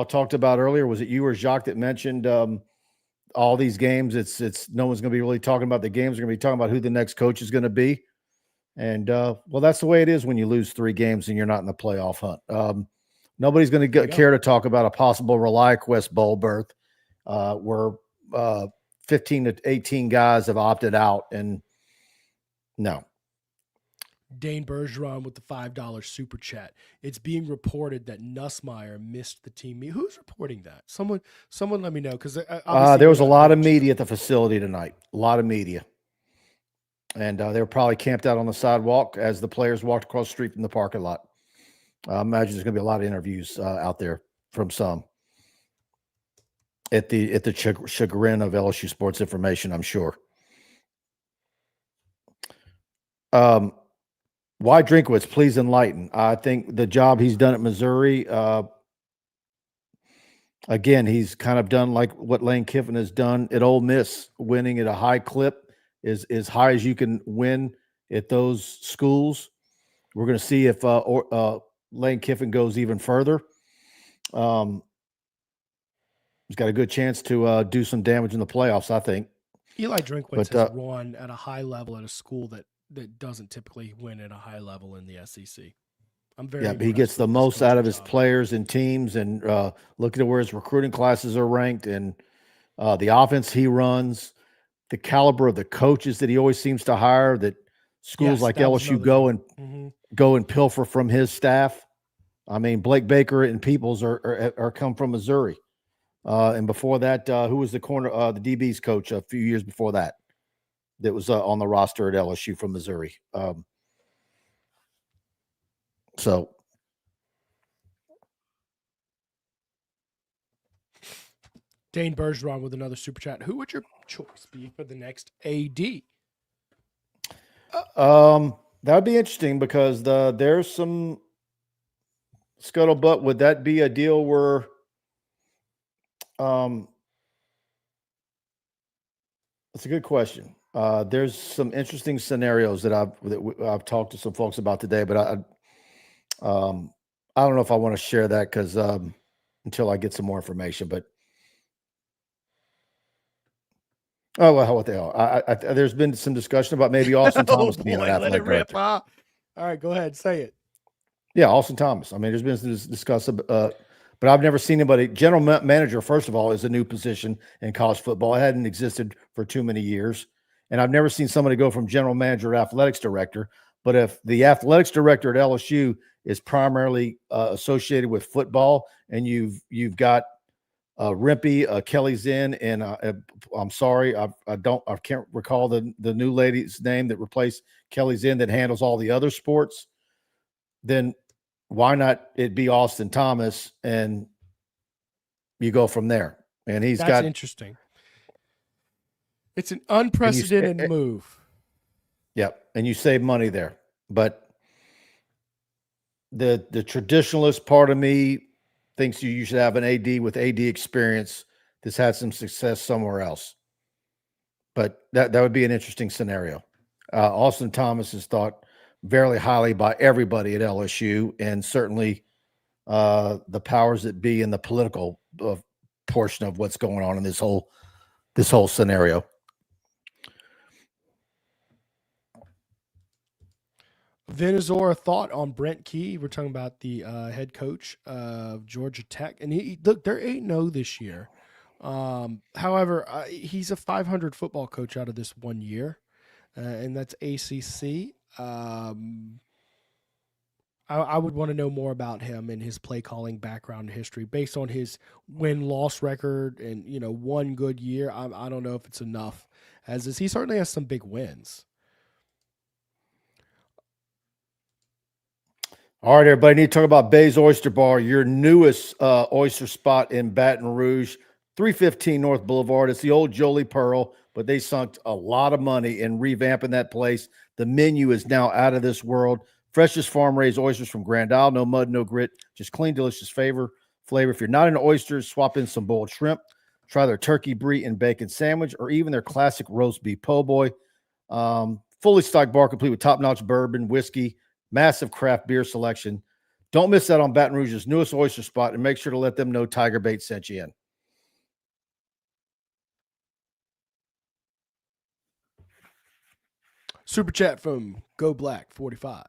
talked about earlier, was it you or Jacques that mentioned all these games? It's no one's going to be really talking about the games. They're going to be talking about who the next coach is going to be. And, well, that's the way it is when you lose 3 games and you're not in the playoff hunt. Nobody's going to care to talk about a possible ReliaQuest Bowl berth where 15 to 18 guys have opted out. And no. Dane Bergeron with the $5 super chat. It's being reported that Nussmeier missed the team meet. Who's reporting that? Someone let me know. Because there was a lot of media at the facility tonight. A lot of media. And they were probably camped out on the sidewalk as the players walked across the street from the parking lot. I imagine there's going to be a lot of interviews out there from some at the chagrin of LSU Sports Information, I'm sure. Why Drinkwitz? Please enlighten. I think the job he's done at Missouri, again, he's kind of done like what Lane Kiffin has done at Ole Miss, winning at a high clip. Is as high as you can win at those schools. We're going to see if Lane Kiffin goes even further. He's got a good chance to do some damage in the playoffs, I think. Eli Drinkwitz has won at a high level at a school that doesn't typically win at a high level in the SEC. I'm very he gets the most out of his players and teams, and looking at where his recruiting classes are ranked and the offense he runs. The caliber of the coaches that he always seems to hire, that schools like LSU go and pilfer from his staff. I mean, Blake Baker and Peoples are come from Missouri. And before that, who was the DB's coach a few years before that was on the roster at LSU from Missouri. So. Dane Bergeron with another super chat. Who would your choice be for the next AD? That would be interesting because there's some scuttlebutt. Would that be a deal where that's a good question. There's some interesting scenarios that I've talked to some folks about today, but I don't know if I want to share that because until I get some more information, but Oh, well, what the hell? There's been some discussion about maybe Austin Oh Thomas boy, being an let it athletic rip, director. huh? All right, go ahead, say it. Yeah, Austin Thomas. I mean, there's been some discussion, but I've never seen anybody. General manager, first of all, is a new position in college football. It hadn't existed for too many years, and I've never seen somebody go from general manager to athletics director. But if the athletics director at LSU is primarily associated with football, and you've got Rimpey, Kelly Zinn, and I'm sorry, I can't recall the new lady's name that replaced Kelly Zinn that handles all the other sports. Then why not it be Austin Thomas and you go from there? And That's interesting. It's an unprecedented move. Yep, and you save money there. But the traditionalist part of me thinks you should have an AD with AD experience that's had some success somewhere else. But that would be an interesting scenario. Austin Thomas is thought very highly by everybody at LSU, and certainly the powers that be in the political portion of what's going on in this whole scenario. Venezor, thought on Brent Key. We're talking about the head coach of Georgia Tech, and look, they're 8-0 this year. However, he's a 500 football coach out of this 1 year, and that's ACC. I would want to know more about him and his play calling background and history based on his win-loss record and, one good year. I don't know if it's enough, as is. He certainly has some big wins. All right, everybody, need to talk about Bay's Oyster Bar, your newest oyster spot in Baton Rouge, 315 North Boulevard. It's the old Jolie Pearl, but they sunk a lot of money in revamping that place. The menu is now out of this world. Freshest farm-raised oysters from Grand Isle, no mud, no grit, just clean, delicious flavor. If you're not into oysters, swap in some boiled shrimp. Try their turkey brie and bacon sandwich, or even their classic roast beef po' boy. Fully stocked bar, complete with top-notch bourbon, whiskey, massive craft beer selection. Don't miss out on Baton Rouge's newest oyster spot, and make sure to let them know TigerBait sent you in. Super chat from Go Black 45.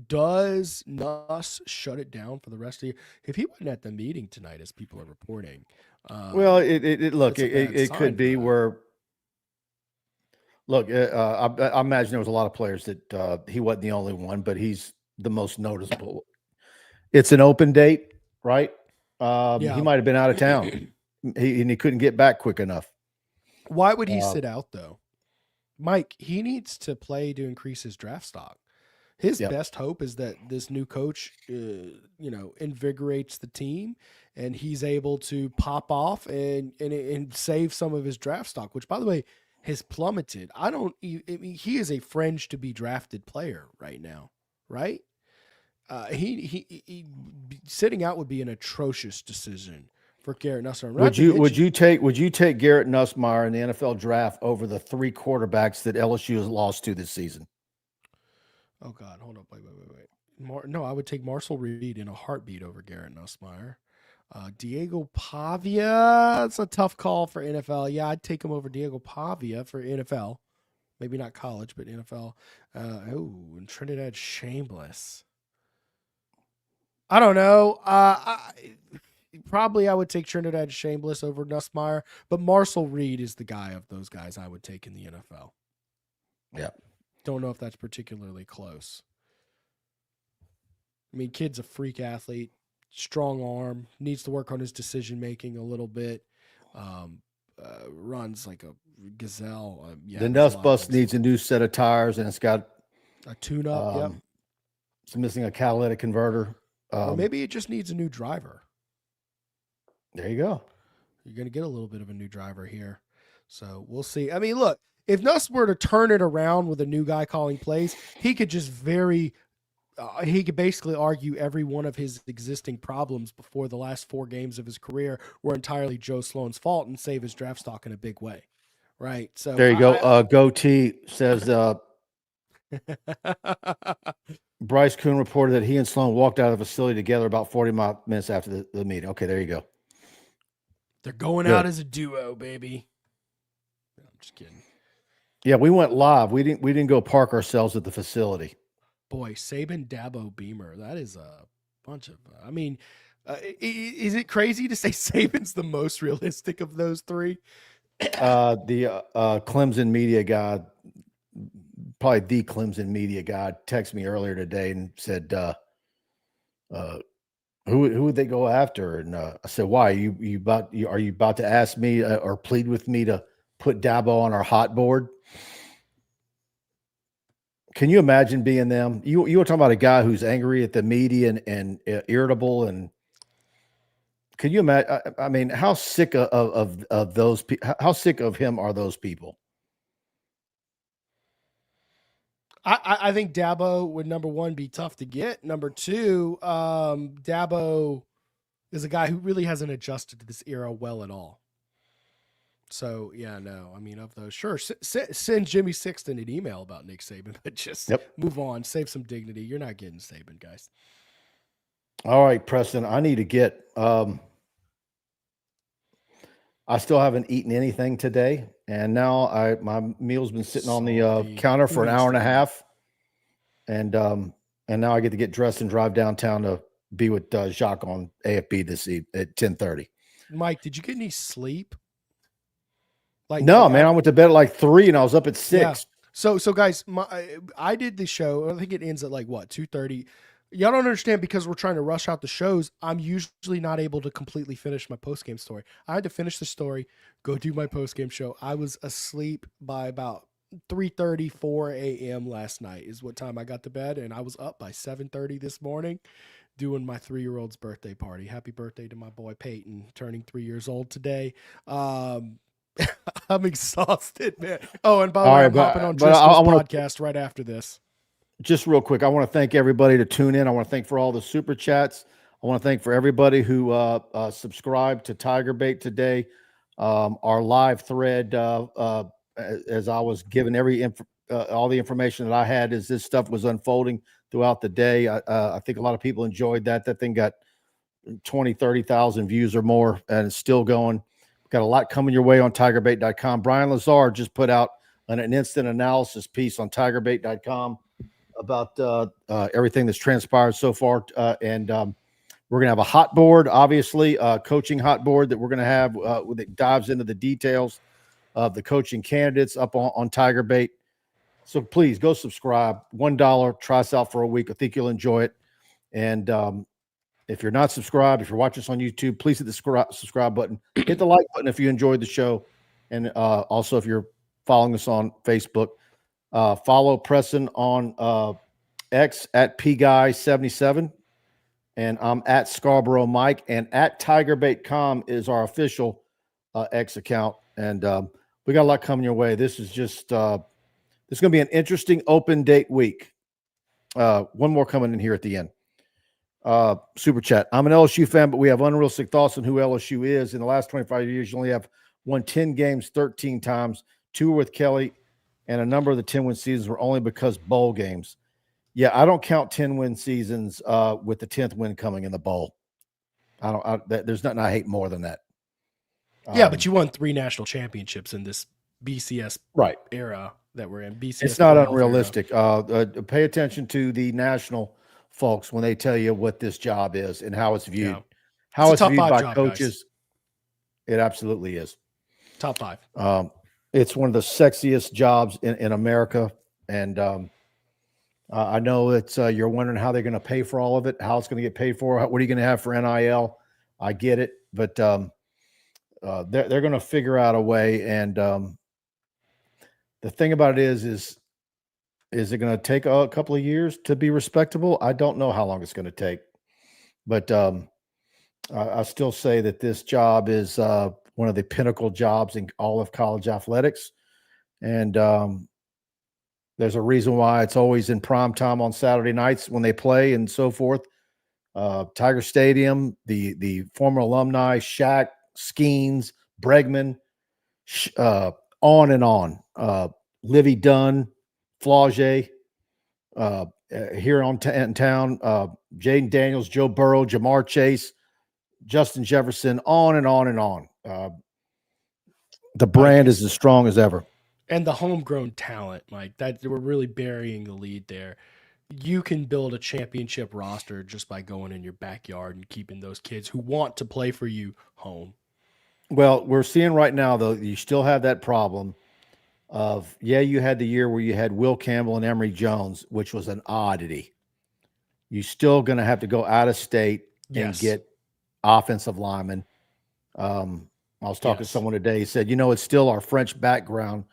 Does Nuss shut it down for the rest of the year? If he wasn't at the meeting tonight, as people are reporting, well, it could be where. Look, I imagine there was a lot of players that he wasn't the only one, but he's the most noticeable. It's an open date, right? Yeah. He might have been out of town, and he couldn't get back quick enough. Why would he sit out, though? Mike, he needs to play to increase his draft stock. His best hope is that this new coach, invigorates the team, and he's able to pop off and save some of his draft stock, which, by the way, has plummeted. He is a fringe to be drafted player right now, right? He sitting out would be an atrocious decision for Garrett Nussmeier. Would you take Garrett Nussmeier in the NFL draft over the 3 quarterbacks that LSU has lost to this season? Oh God, hold up, wait. No, I would take Marcel Reed in a heartbeat over Garrett Nussmeier. Diego Pavia, it's a tough call for NFL. Yeah, I'd take him over Diego Pavia for NFL. Maybe not college, but NFL. And Trinidad Shameless. I don't know. Probably I would take Trinidad Shameless over Nussmeier, but Marcel Reed is the guy of those guys I would take in the NFL. Yeah. Don't know if that's particularly close. I mean, kid's a freak athlete, strong arm, needs to work on his decision-making a little bit, runs like a gazelle. The Nuss Bus needs a new set of tires, and it's got a tune-up, It's missing a catalytic converter. Or maybe it just needs a new driver. There you go. You're going to get a little bit of a new driver here. So we'll see. I mean, look, if Nuss were to turn it around with a new guy calling plays, he could just he could basically argue every one of his existing problems before the last 4 games of his career were entirely Joe Sloan's fault and save his draft stock in a big way. Right. So there you go. Goatee says Bryce Kuhn reported that he and Sloan walked out of the facility together about 40 minutes after the meeting. Okay, there you go. They're going out as a duo, baby. just kidding. Yeah, we went live. We didn't go park ourselves at the facility. Boy, Saban, Dabo, Beamer. That is a bunch of. I mean, is it crazy to say Saban's the most realistic of those three? The Clemson media guy, probably the Clemson media guy, texted me earlier today and said, who would they go after? And I said, why? Are you about to ask me or plead with me to put Dabo on our hot board? Can you imagine being them? You were talking about a guy who's angry at the media and irritable, and can you imagine? I mean, how sick of those people? How sick of him are those people? I think Dabo would, number one, be tough to get. Number two, Dabo is a guy who really hasn't adjusted to this era well at all. So, yeah, no. I mean, of those, sure, send Jimmy Sixton an email about Nick Saban, but just move on. Save some dignity. You're not getting Saban, guys. All right, Preston, I need to get I still haven't eaten anything today, and now my meal's been sitting on the counter for an hour and a half, and now I get to get dressed and drive downtown to be with Jacques on AFB this evening at 10:30. Mike, did you get any sleep? No, man, I went to bed at like 3 and I was up at 6. Yeah. So guys, I did the show. I think it ends at like what, 2:30. Y'all don't understand, because we're trying to rush out the shows. I'm usually not able to completely finish my post-game story. I had to finish the story, go do my post-game show. I was asleep by about 3:30, 4 a.m. last night is what time I got to bed, and I was up by 7:30 this morning doing my 3-year-old's birthday party. Happy birthday to my boy Peyton, turning 3 years old today. I'm exhausted, man. Oh, and by the way, I'm hopping on Driscoll's podcast right after this. Just real quick, I want to thank everybody to tune in. I want to thank for all the super chats. I want to thank for everybody who subscribed to TigerBait today. Our live thread, as I was given all the information that I had as this stuff was unfolding throughout the day. I think a lot of people enjoyed that. That thing got 20, 30,000 views or more, and it's still going. Got a lot coming your way on TigerBait.com. Brian Lazar just put out an instant analysis piece on TigerBait.com about everything that's transpired so far. And we're going to have a hot board, obviously, coaching hot board that we're going to have that dives into the details of the coaching candidates up on TigerBait. So please go subscribe. $1. Try us out for a week. I think you'll enjoy it. And if you're not subscribed, if you're watching us on YouTube, please hit the subscribe button. Hit the like button if you enjoyed the show. And also, if you're following us on Facebook, follow Preston on X at PGuy77. And I'm at Scarborough Mike. And at TigerBait.com is our official X account. And we got a lot coming your way. This is just this is going to be an interesting open date week. One more coming in here at the end. Super chat. I'm an LSU fan, but we have unrealistic thoughts on who LSU is. In the last 25 years, you only have won 10 games 13 times. 2 with Kelly, and a number of the 10-win seasons were only because bowl games. Yeah, I don't count 10-win seasons with the 10th win coming in the bowl. There's nothing I hate more than that. Yeah, but you won 3 national championships in this BCS era that we're in. BCS, it's not unrealistic. Pay attention to the national folks when they tell you what this job is and how it's viewed. Yeah. How it's viewed by coaches. Guys. It absolutely is. Top 5. It's one of the sexiest jobs in America. And I know that you're wondering how they're going to pay for all of it, how it's going to get paid for. What are you going to have for NIL? I get it. But they're going to figure out a way. And the thing about it is it going to take a couple of years to be respectable? I don't know how long it's going to take. But I still say that this job is one of the pinnacle jobs in all of college athletics. And there's a reason why it's always in prime time on Saturday nights when they play and so forth. Tiger Stadium, the former alumni, Shaq, Skeens, Bregman, on and on. Livy Dunn, Flaugier, here in town, Jaden Daniels, Joe Burrow, Jamar Chase, Justin Jefferson, on and on and on. The brand is as strong as ever. And the homegrown talent, Mike, that we're really burying the lead there. You can build a championship roster just by going in your backyard and keeping those kids who want to play for you home. Well, we're seeing right now, though, you still have that problem of, you had the year where you had Will Campbell and Emory Jones, which was an oddity. You're still going to have to go out of state and get offensive linemen. I was talking to someone today. He said, it's still our French background.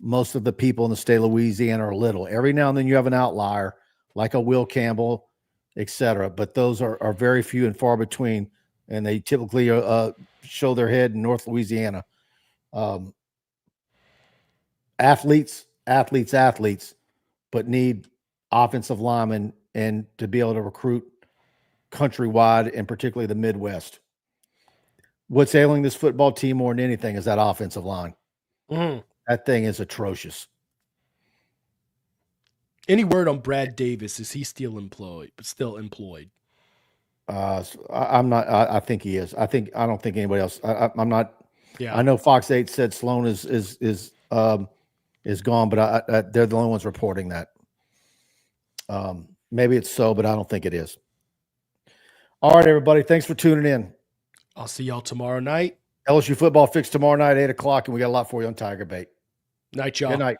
Most of the people in the state of Louisiana are little. Every now and then you have an outlier, like a Will Campbell, et cetera. But those are very few and far between, and they typically show their head in North Louisiana. Athletes, but need offensive linemen and to be able to recruit countrywide and particularly the Midwest. What's ailing this football team more than anything is that offensive line. That thing is atrocious. Any word on Brad Davis? Is he still employed? I'm not. I think he is. I don't think anybody else. I'm not. Yeah. I know Fox 8 said Sloan is gone, but they're the only ones reporting that. Maybe it's so, but I don't think it is. All right, everybody. Thanks for tuning in. I'll see y'all tomorrow night. LSU football fix tomorrow night, 8:00, and we got a lot for you on TigerBait. Night, y'all. Good night.